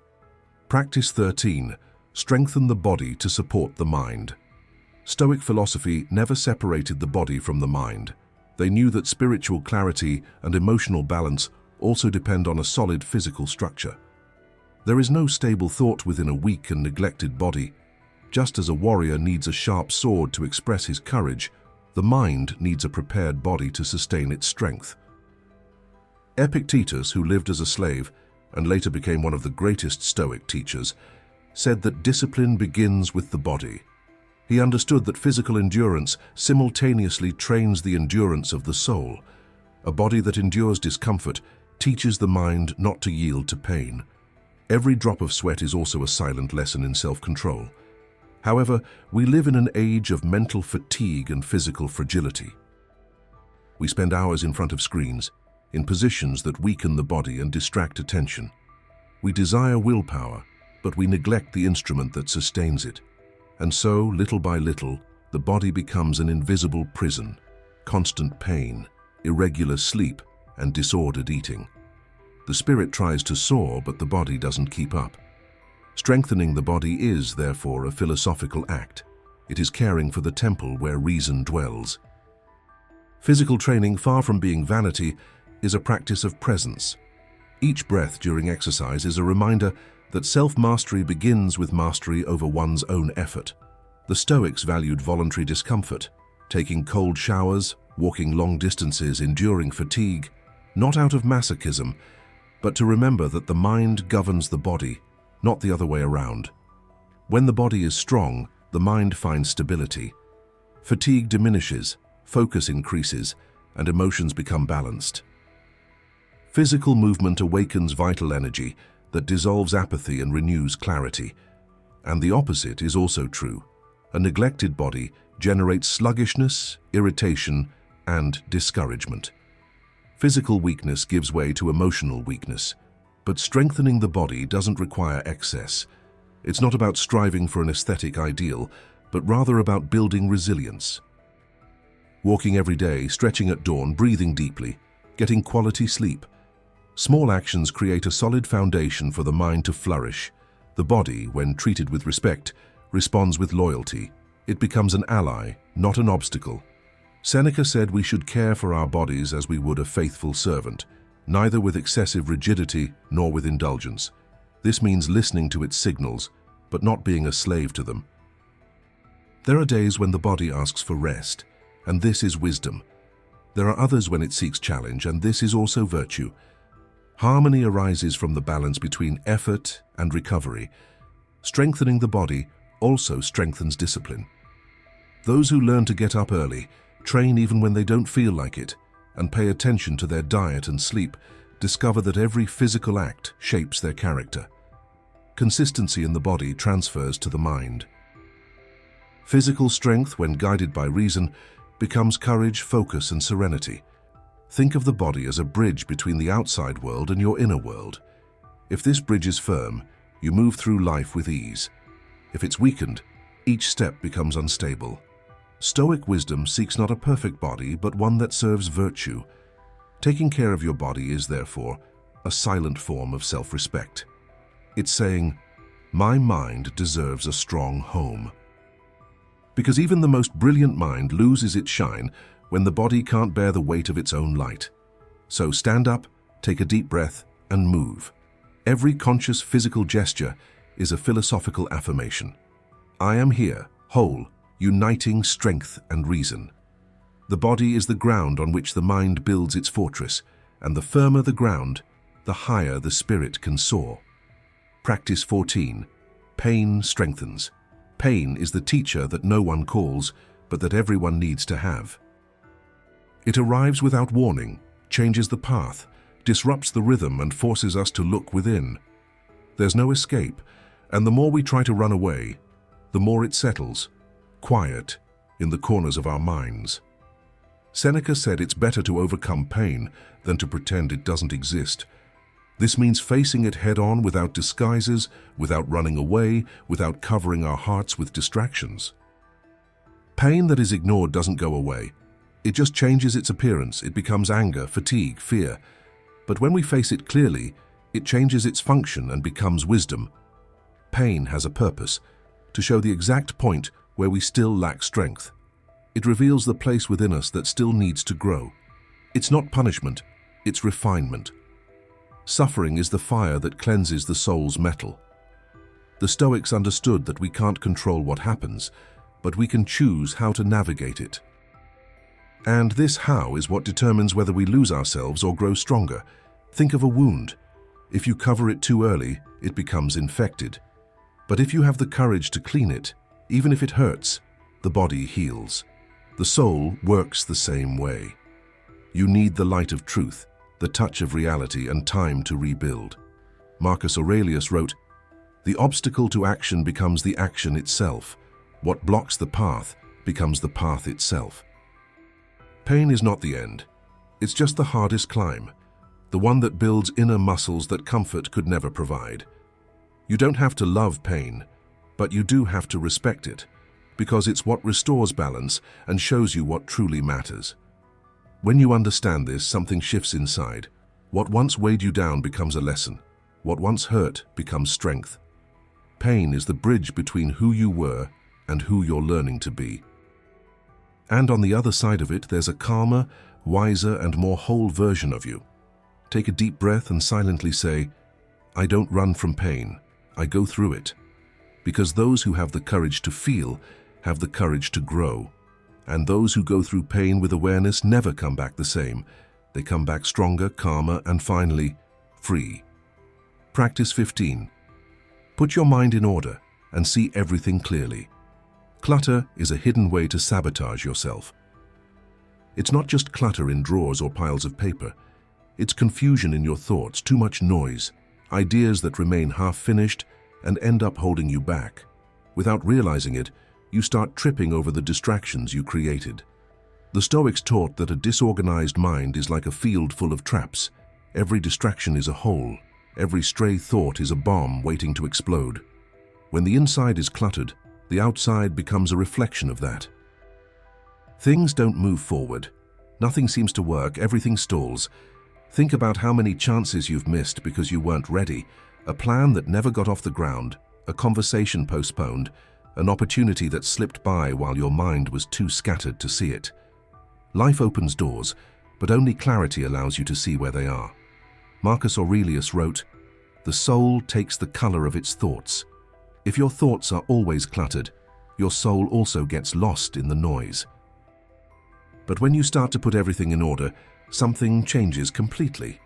Practice 13. Strengthen the body to support the mind. Stoic philosophy never separated the body from the mind. They knew that spiritual clarity and emotional balance also depend on a solid physical structure. There is no stable thought within a weak and neglected body. Just as a warrior needs a sharp sword to express his courage, the mind needs a prepared body to sustain its strength. Epictetus, who lived as a slave and later became one of the greatest Stoic teachers, said that discipline begins with the body. He understood that physical endurance simultaneously trains the endurance of the soul. A body that endures discomfort teaches the mind not to yield to pain. Every drop of sweat is also a silent lesson in self-control. However, we live in an age of mental fatigue and physical fragility. We spend hours in front of screens, in positions that weaken the body and distract attention. We desire willpower, but we neglect the instrument that sustains it. And so, little by little, the body becomes an invisible prison, constant pain, irregular sleep, and disordered eating. The spirit tries to soar, but the body doesn't keep up. Strengthening the body is, therefore, a philosophical act. It is caring for the temple where reason dwells. Physical training, far from being vanity, is a practice of presence. Each breath during exercise is a reminder that self-mastery begins with mastery over one's own effort. The Stoics valued voluntary discomfort, taking cold showers, walking long distances, enduring fatigue, not out of masochism, but to remember that the mind governs the body, not the other way around. When the body is strong, the mind finds stability. Fatigue diminishes, focus increases, and emotions become balanced. Physical movement awakens vital energy that dissolves apathy and renews clarity. And the opposite is also true. A neglected body generates sluggishness, irritation, and discouragement. Physical weakness gives way to emotional weakness, but strengthening the body doesn't require excess. It's not about striving for an aesthetic ideal, but rather about building resilience. Walking every day, stretching at dawn, breathing deeply, getting quality sleep. Small actions create a solid foundation for the mind to flourish. The body, when treated with respect, responds with loyalty. It becomes an ally, not an obstacle. Seneca said we should care for our bodies as we would a faithful servant, neither with excessive rigidity nor with indulgence. This means listening to its signals, but not being a slave to them. There are days when the body asks for rest, and this is wisdom. There are others when it seeks challenge, and this is also virtue. Harmony arises from the balance between effort and recovery. Strengthening the body also strengthens discipline. Those who learn to get up early, train even when they don't feel like it, and pay attention to their diet and sleep, discover that every physical act shapes their character. Consistency in the body transfers to the mind. Physical strength, when guided by reason, becomes courage, focus, and serenity. Think of the body as a bridge between the outside world and your inner world. If this bridge is firm, you move through life with ease. If it's weakened, each step becomes unstable. Stoic wisdom seeks not a perfect body, but one that serves virtue. Taking care of your body is, therefore, a silent form of self-respect. It's saying, my mind deserves a strong home. Because even the most brilliant mind loses its shine when the body can't bear the weight of its own light. So stand up, take a deep breath, and move. Every conscious physical gesture is a philosophical affirmation. I am here, whole, uniting strength and reason. The body is the ground on which the mind builds its fortress, and the firmer the ground, the higher the spirit can soar. Practice 14. Pain strengthens. Pain is the teacher that no one calls, but that everyone needs to have. It arrives without warning, changes the path, disrupts the rhythm, and forces us to look within. There's no escape, and the more we try to run away, the more it settles, quiet, in the corners of our minds. Seneca said it's better to overcome pain than to pretend it doesn't exist. This means facing it head-on without disguises, without running away, without covering our hearts with distractions. Pain that is ignored doesn't go away. It just changes its appearance. It becomes anger, fatigue, fear. But when we face it clearly, it changes its function and becomes wisdom. Pain has a purpose, to show the exact point where we still lack strength. It reveals the place within us that still needs to grow. It's not punishment, it's refinement. Suffering is the fire that cleanses the soul's metal. The Stoics understood that we can't control what happens, but we can choose how to navigate it. And this how is what determines whether we lose ourselves or grow stronger. Think of a wound. If you cover it too early, it becomes infected. But if you have the courage to clean it, even if it hurts, the body heals. The soul works the same way. You need the light of truth, the touch of reality, and time to rebuild. Marcus Aurelius wrote, "The obstacle to action becomes the action itself. What blocks the path becomes the path itself." Pain is not the end. It's just the hardest climb, the one that builds inner muscles that comfort could never provide. You don't have to love pain, but you do have to respect it. because it's what restores balance and shows you what truly matters. When you understand this, something shifts inside. What once weighed you down becomes a lesson. What once hurt becomes strength. Pain is the bridge between who you were and who you're learning to be. And on the other side of it, there's a calmer, wiser, and more whole version of you. Take a deep breath and silently say, I don't run from pain, I go through it. Because those who have the courage to feel have the courage to grow. And those who go through pain with awareness never come back the same. They come back stronger, calmer, and finally, free. Practice 15. Put your mind in order and see everything clearly. Clutter is a hidden way to sabotage yourself. It's not just clutter in drawers or piles of paper. It's confusion in your thoughts, too much noise, ideas that remain half-finished and end up holding you back. Without realizing it, you start tripping over the distractions you created. The Stoics taught that a disorganized mind is like a field full of traps. Every distraction is a hole. Every stray thought is a bomb waiting to explode. When the inside is cluttered, the outside becomes a reflection of that. Things don't move forward. Nothing seems to work, everything stalls. Think about how many chances you've missed because you weren't ready, a plan that never got off the ground, a conversation postponed, an opportunity that slipped by while your mind was too scattered to see it. Life opens doors, but only clarity allows you to see where they are. Marcus Aurelius wrote, "The soul takes the color of its thoughts." If your thoughts are always cluttered, your soul also gets lost in the noise. But when you start to put everything in order, something changes completely.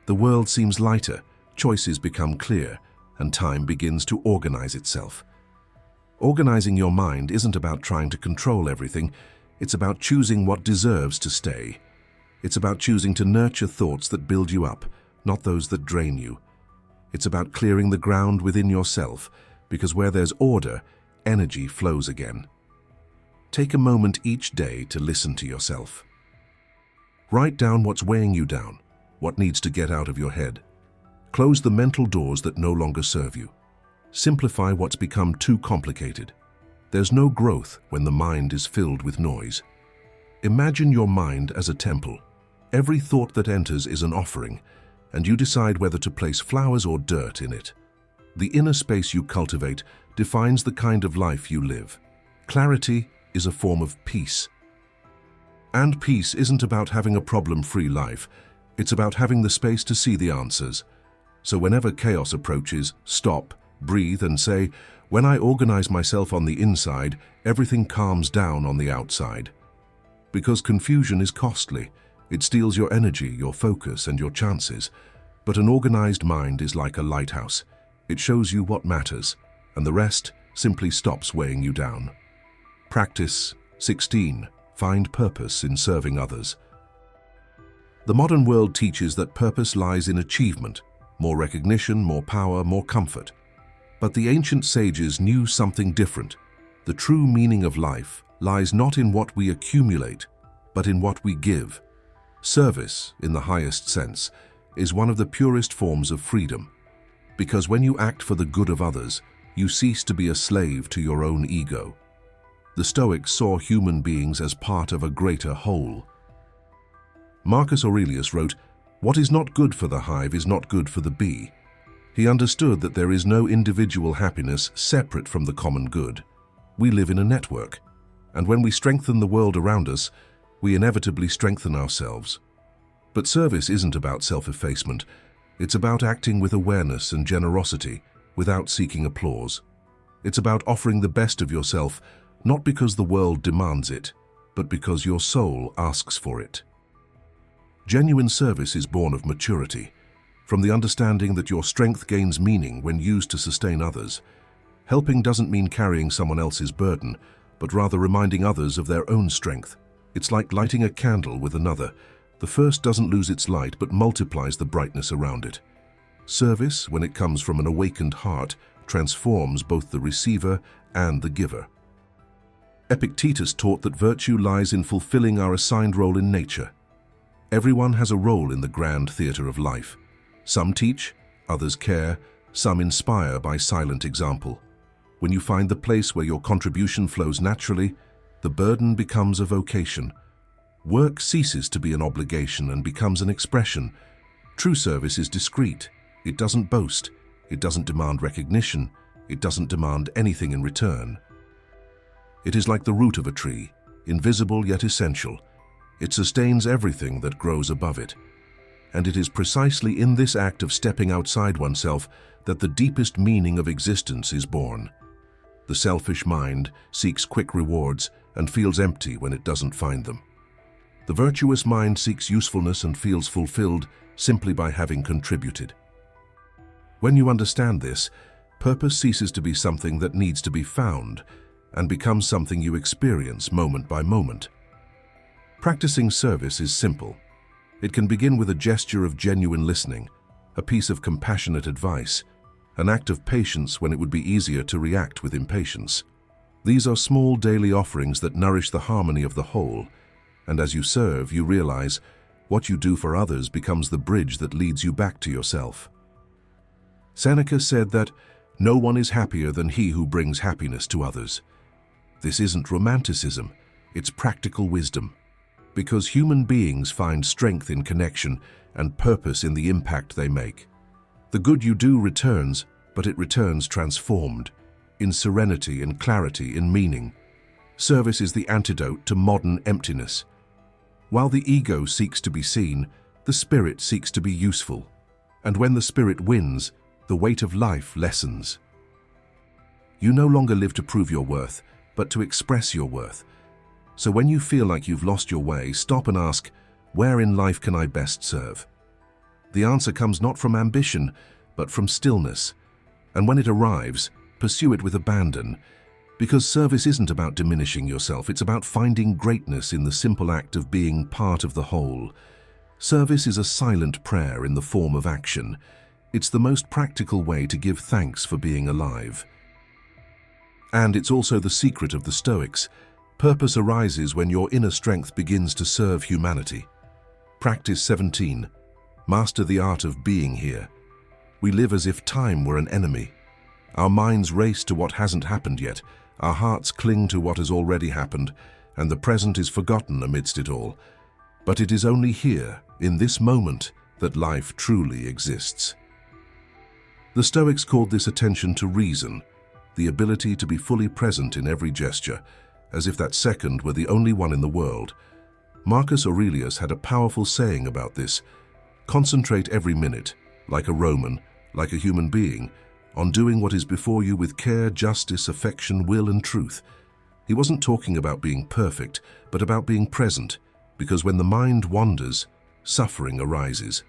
The world seems lighter, choices become clear, and time begins to organize itself. Organizing your mind isn't about trying to control everything, it's about choosing what deserves to stay. It's about choosing to nurture thoughts that build you up, not those that drain you. It's about clearing the ground within yourself, because where there's order, energy flows again. Take a moment each day to listen to yourself. Write down what's weighing you down, what needs to get out of your head. Close the mental doors that no longer serve you. Simplify what's become too complicated. There's no growth when the mind is filled with noise. Imagine your mind as a temple. Every thought that enters is an offering, and you decide whether to place flowers or dirt in it. The inner space you cultivate defines the kind of life you live. Clarity is a form of peace. And peace isn't about having a problem-free life. It's about having the space to see the answers. So whenever chaos approaches, stop, breathe, and say, when I organize myself on the inside, everything calms down on the outside. Because confusion is costly. It steals your energy, your focus, and your chances. But an organized mind is like a lighthouse. It shows you what matters, and the rest simply stops weighing you down. Practice 16. Find purpose in serving others. The modern world teaches that purpose lies in achievement, more recognition, more power, more comfort. But the ancient sages knew something different. The true meaning of life lies not in what we accumulate, but in what we give. Service, in the highest sense, is one of the purest forms of freedom. Because when you act for the good of others, you cease to be a slave to your own ego. The Stoics saw human beings as part of a greater whole. Marcus Aurelius wrote, "What is not good for the hive is not good for the bee." He understood that there is no individual happiness separate from the common good. We live in a network, and when we strengthen the world around us, we inevitably strengthen ourselves. But service isn't about self-effacement. It's about acting with awareness and generosity without seeking applause. It's about offering the best of yourself, not because the world demands it, but because your soul asks for it. Genuine service is born of maturity, from the understanding that your strength gains meaning when used to sustain others. Helping doesn't mean carrying someone else's burden, but rather reminding others of their own strength. It's like lighting a candle with another. The first doesn't lose its light, but multiplies the brightness around it. Service, when it comes from an awakened heart, transforms both the receiver and the giver. Epictetus taught that virtue lies in fulfilling our assigned role in nature. Everyone has a role in the grand theater of life. Some teach, others care, some inspire by silent example. When you find the place where your contribution flows naturally, the burden becomes a vocation. Work ceases to be an obligation and becomes an expression. True service is discreet. It doesn't boast. It doesn't demand recognition. It doesn't demand anything in return. It is like the root of a tree, invisible yet essential. It sustains everything that grows above it. And it is precisely in this act of stepping outside oneself that the deepest meaning of existence is born. The selfish mind seeks quick rewards and feels empty when it doesn't find them. The virtuous mind seeks usefulness and feels fulfilled simply by having contributed. When you understand this, purpose ceases to be something that needs to be found and becomes something you experience moment by moment. Practicing service is simple. It can begin with a gesture of genuine listening, a piece of compassionate advice, an act of patience when it would be easier to react with impatience. These are small daily offerings that nourish the harmony of the whole, and as you serve, you realize what you do for others becomes the bridge that leads you back to yourself. Seneca said that no one is happier than he who brings happiness to others. This isn't romanticism, it's practical wisdom. Because human beings find strength in connection and purpose in the impact they make. The good you do returns, but it returns transformed, in serenity and clarity in meaning. Service is the antidote to modern emptiness. While the ego seeks to be seen, the spirit seeks to be useful. And when the spirit wins, the weight of life lessens. You no longer live to prove your worth, but to express your worth. So when you feel like you've lost your way, stop and ask, where in life can I best serve? The answer comes not from ambition, but from stillness. And when it arrives, pursue it with abandon. Because service isn't about diminishing yourself, it's about finding greatness in the simple act of being part of the whole. Service is a silent prayer in the form of action. It's the most practical way to give thanks for being alive. And it's also the secret of the Stoics. Purpose arises when your inner strength begins to serve humanity. Practice 17. Master the art of being here. We live as if time were an enemy. Our minds race to what hasn't happened yet. Our hearts cling to what has already happened, and the present is forgotten amidst it all. But it is only here, in this moment, that life truly exists. The Stoics called this attention to reason, the ability to be fully present in every gesture, as if that second were the only one in the world. Marcus Aurelius had a powerful saying about this: concentrate every minute, like a Roman, like a human being, on doing what is before you with care, justice, affection, will, and truth. He wasn't talking about being perfect, but about being present, because when the mind wanders, suffering arises.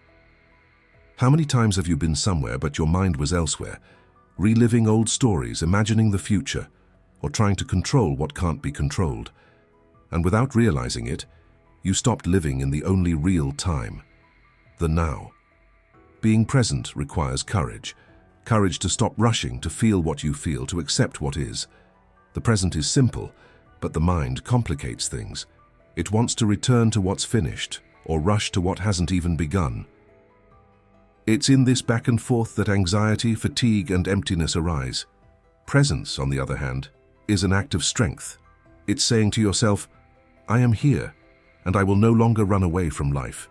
How many times have you been somewhere but your mind was elsewhere, reliving old stories, imagining the future, or trying to control what can't be controlled? And without realizing it, you stopped living in the only real time, the now. Being present requires courage. Courage to stop rushing, to feel what you feel, to accept what is. The present is simple, but the mind complicates things. It wants to return to what's finished, or rush to what hasn't even begun. It's in this back and forth that anxiety, fatigue, and emptiness arise. Presence, on the other hand, is an act of strength. It's saying to yourself, I am here, and I will no longer run away from life.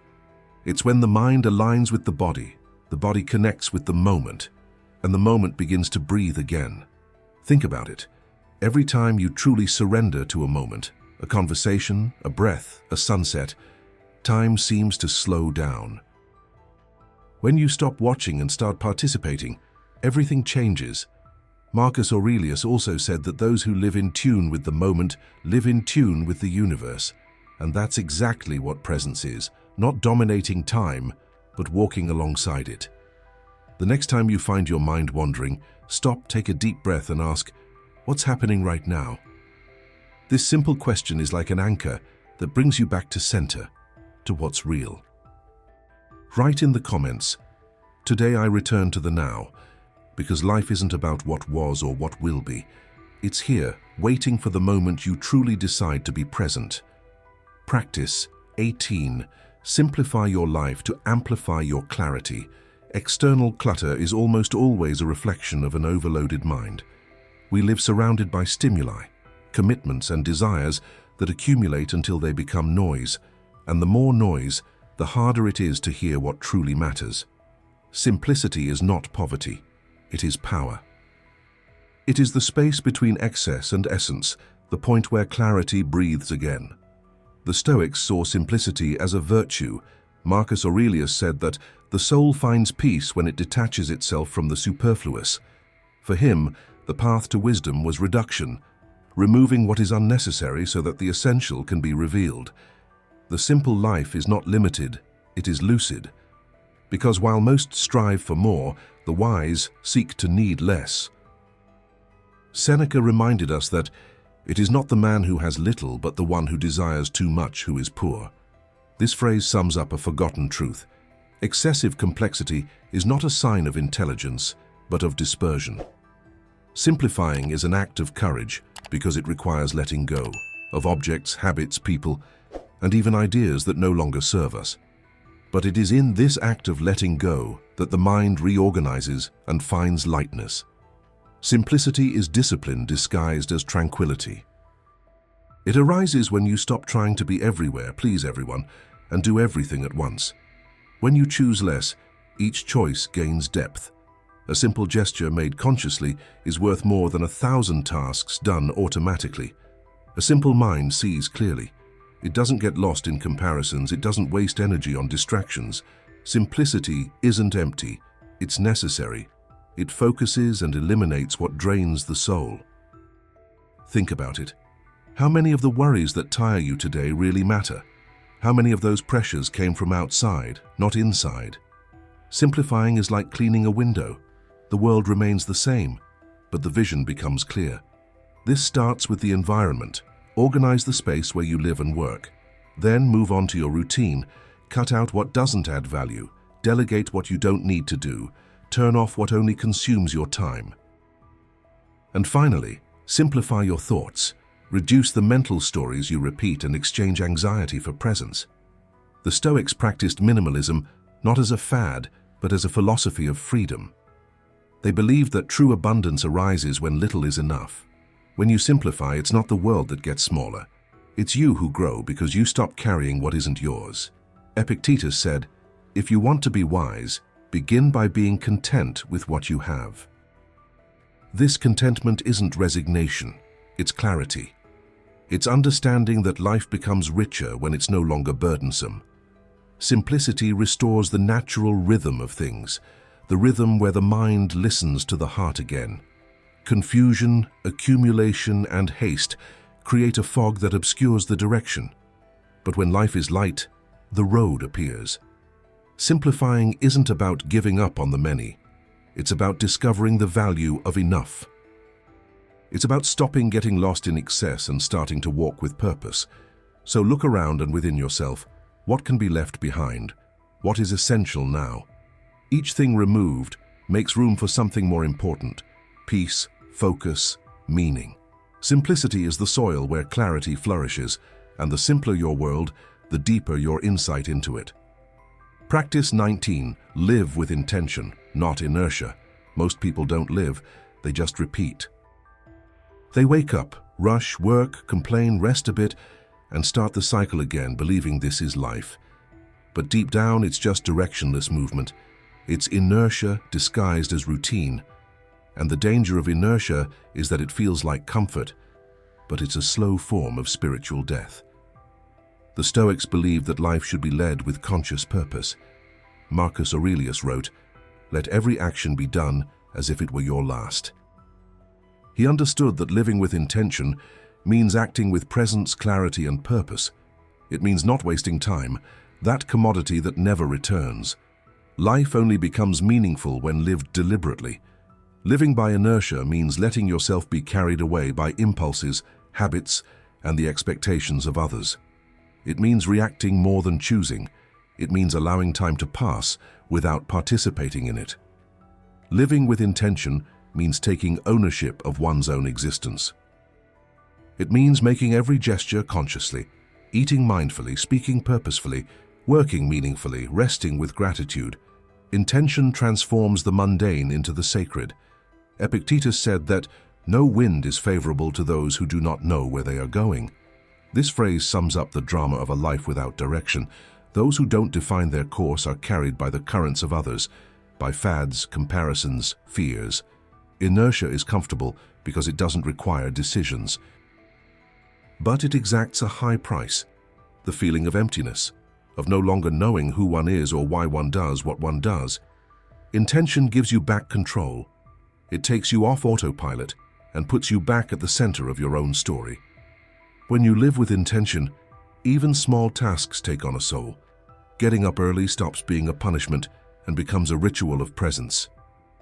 It's when the mind aligns with the body connects with the moment, and the moment begins to breathe again. Think about it. Every time you truly surrender to a moment, a conversation, a breath, a sunset, time seems to slow down. When you stop watching and start participating, everything changes. Marcus Aurelius also said that those who live in tune with the moment live in tune with the universe. And that's exactly what presence is, not dominating time, but walking alongside it. The next time you find your mind wandering, stop, take a deep breath and ask, what's happening right now? This simple question is like an anchor that brings you back to center, to what's real. Write in the comments, today I return to the now, because life isn't about what was or what will be. It's here, waiting for the moment you truly decide to be present. Practice 18. Simplify your life to amplify your clarity. External clutter is almost always a reflection of an overloaded mind. We live surrounded by stimuli, commitments and desires that accumulate until they become noise, and the more noise, the harder it is to hear what truly matters. Simplicity is not poverty, it is power. It is the space between excess and essence, the point where clarity breathes again. The Stoics saw simplicity as a virtue. Marcus Aurelius said that the soul finds peace when it detaches itself from the superfluous. For him, the path to wisdom was reduction, removing what is unnecessary so that the essential can be revealed. The simple life is not limited, it is lucid. Because while most strive for more, the wise seek to need less. Seneca reminded us that it is not the man who has little, but the one who desires too much who is poor. This phrase sums up a forgotten truth. Excessive complexity is not a sign of intelligence, but of dispersion. Simplifying is an act of courage because it requires letting go of objects, habits, people, and even ideas that no longer serve us. But it is in this act of letting go that the mind reorganizes and finds lightness. Simplicity is discipline disguised as tranquility. It arises when you stop trying to be everywhere, please everyone, and do everything at once. When you choose less, each choice gains depth. A simple gesture made consciously is worth more than 1,000 tasks done automatically. A simple mind sees clearly. It doesn't get lost in comparisons, it doesn't waste energy on distractions. Simplicity isn't empty, it's necessary. It focuses and eliminates what drains the soul. Think about it. How many of the worries that tire you today really matter? How many of those pressures came from outside, not inside? Simplifying is like cleaning a window. The world remains the same, but the vision becomes clear. This starts with the environment. Organize the space where you live and work. Then move on to your routine. Cut out what doesn't add value. Delegate what you don't need to do. Turn off what only consumes your time. And finally, simplify your thoughts. Reduce the mental stories you repeat and exchange anxiety for presence. The Stoics practiced minimalism not as a fad, but as a philosophy of freedom. They believed that true abundance arises when little is enough. When you simplify, it's not the world that gets smaller. It's you who grow because you stop carrying what isn't yours. Epictetus said, "If you want to be wise, begin by being content with what you have." This contentment isn't resignation, it's clarity. It's understanding that life becomes richer when it's no longer burdensome. Simplicity restores the natural rhythm of things, the rhythm where the mind listens to the heart again. Confusion, accumulation, and haste create a fog that obscures the direction. But when life is light, the road appears. Simplifying isn't about giving up on the many. It's about discovering the value of enough. It's about stopping getting lost in excess and starting to walk with purpose. So look around and within yourself. What can be left behind? What is essential now? Each thing removed makes room for something more important: peace, focus, meaning. Simplicity is the soil where clarity flourishes, and the simpler your world, the deeper your insight into it. Practice 19. Live with intention, not inertia. Most people don't live, they just repeat. They wake up, rush, work, complain, rest a bit, and start the cycle again, believing this is life. But deep down, it's just directionless movement. It's inertia disguised as routine. And the danger of inertia is that it feels like comfort, but it's a slow form of spiritual death. The Stoics believed that life should be led with conscious purpose. Marcus Aurelius wrote, "Let every action be done as if it were your last." He understood that living with intention means acting with presence, clarity, and purpose. It means not wasting time, that commodity that never returns. Life only becomes meaningful when lived deliberately. Living by inertia means letting yourself be carried away by impulses, habits, and the expectations of others. It means reacting more than choosing. It means allowing time to pass without participating in it. Living with intention means taking ownership of one's own existence. It means making every gesture consciously, eating mindfully, speaking purposefully, working meaningfully, resting with gratitude. Intention transforms the mundane into the sacred. Epictetus said that No wind is favorable to those who do not know where they are going. This phrase sums up the drama of a life without direction. Those who don't define their course are carried by the currents of others, by fads, comparisons, fears. Inertia is comfortable because it doesn't require decisions. But it exacts a high price, the feeling of emptiness, of no longer knowing who one is or why one does what one does. Intention gives you back control. It takes you off autopilot and puts you back at the center of your own story. When you live with intention, even small tasks take on a soul. Getting up early stops being a punishment and becomes a ritual of presence.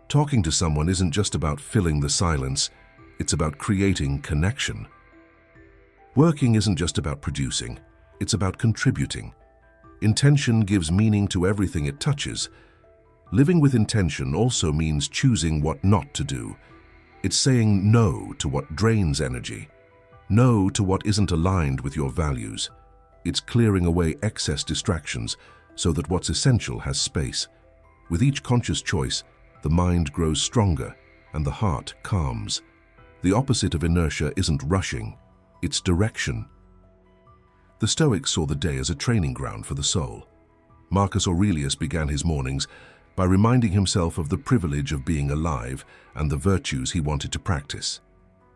Talking to someone isn't just about filling the silence, it's about creating connection. Working isn't just about producing, it's about contributing. Intention gives meaning to everything it touches. Living with intention also means choosing what not to do. It's saying no to what drains energy, no to what isn't aligned with your values. It's clearing away excess distractions so that what's essential has space. With each conscious choice, the mind grows stronger and the heart calms. The opposite of inertia isn't rushing, it's direction. The Stoics saw the day as a training ground for the soul. Marcus Aurelius began his mornings by reminding himself of the privilege of being alive and the virtues he wanted to practice.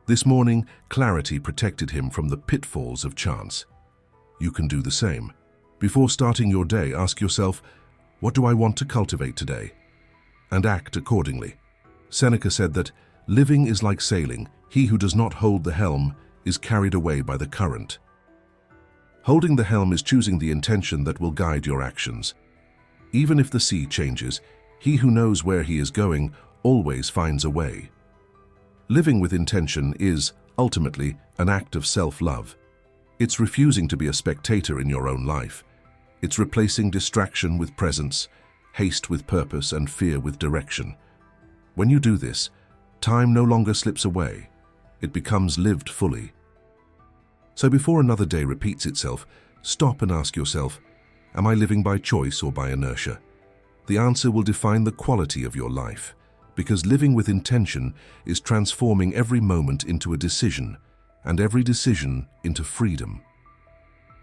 This morning, clarity protected him from the pitfalls of chance. You can do the same. Before starting your day, ask yourself, what do I want to cultivate today? And act accordingly. Seneca said that, living is like sailing. He who does not hold the helm is carried away by the current. Holding the helm is choosing the intention that will guide your actions. Even if the sea changes, he who knows where he is going always finds a way. Living with intention is, ultimately, an act of self-love. It's refusing to be a spectator in your own life. It's replacing distraction with presence, haste with purpose, and fear with direction. When you do this, time no longer slips away. It becomes lived fully. So before another day repeats itself, stop and ask yourself, am I living by choice or by inertia? The answer will define the quality of your life, because living with intention is transforming every moment into a decision, and every decision into freedom.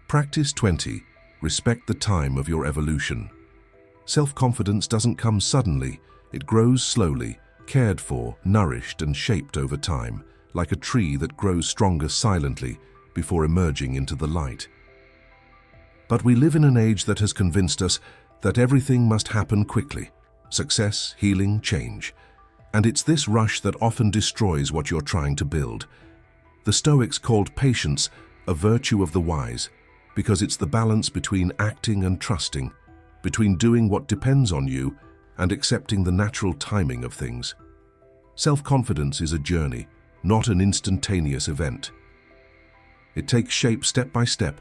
Practice 20. Respect the time of your evolution. Self-confidence doesn't come suddenly, it grows slowly, cared for, nourished and shaped over time, like a tree that grows stronger silently before emerging into the light. But we live in an age that has convinced us that everything must happen quickly. Success, healing, change. And it's this rush that often destroys what you're trying to build. The Stoics called patience a virtue of the wise, because it's the balance between acting and trusting, between doing what depends on you and accepting the natural timing of things. Self-confidence is a journey, not an instantaneous event. It takes shape step by step,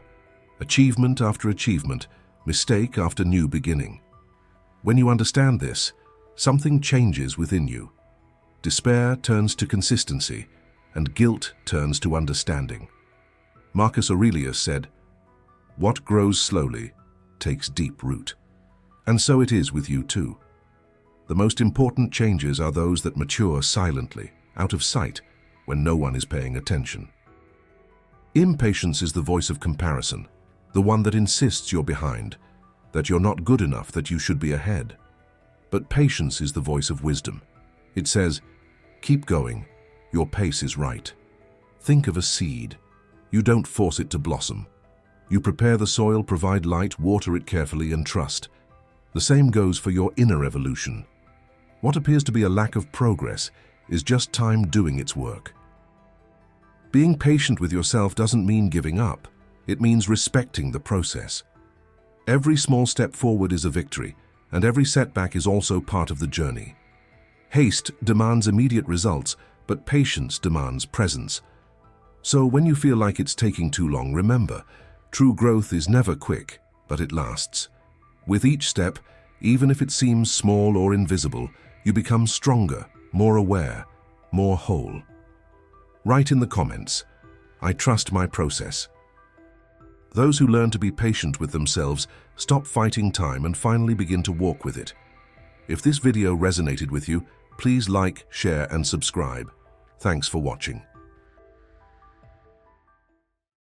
achievement after achievement, mistake after new beginning. When you understand this, something changes within you. Despair turns to consistency, and guilt turns to understanding. Marcus Aurelius said, "What grows slowly takes deep root." And so it is with you too. The most important changes are those that mature silently, out of sight, when no one is paying attention. Impatience is the voice of comparison, the one that insists you're behind, that you're not good enough, that you should be ahead. But patience is the voice of wisdom. It says, keep going, your pace is right. Think of a seed. You don't force it to blossom. You prepare the soil, provide light, water it carefully, and trust. The same goes for your inner evolution. What appears to be a lack of progress is just time doing its work. Being patient with yourself doesn't mean giving up. It means respecting the process. Every small step forward is a victory, and every setback is also part of the journey. Haste demands immediate results, but patience demands presence. So when you feel like it's taking too long, remember, true growth is never quick, but it lasts. With each step, even if it seems small or invisible, you become stronger, more aware, more whole. Write in the comments, I trust my process. Those who learn to be patient with themselves stop fighting time and finally begin to walk with it. If this video resonated with you, please like, share, and subscribe. Thanks for watching.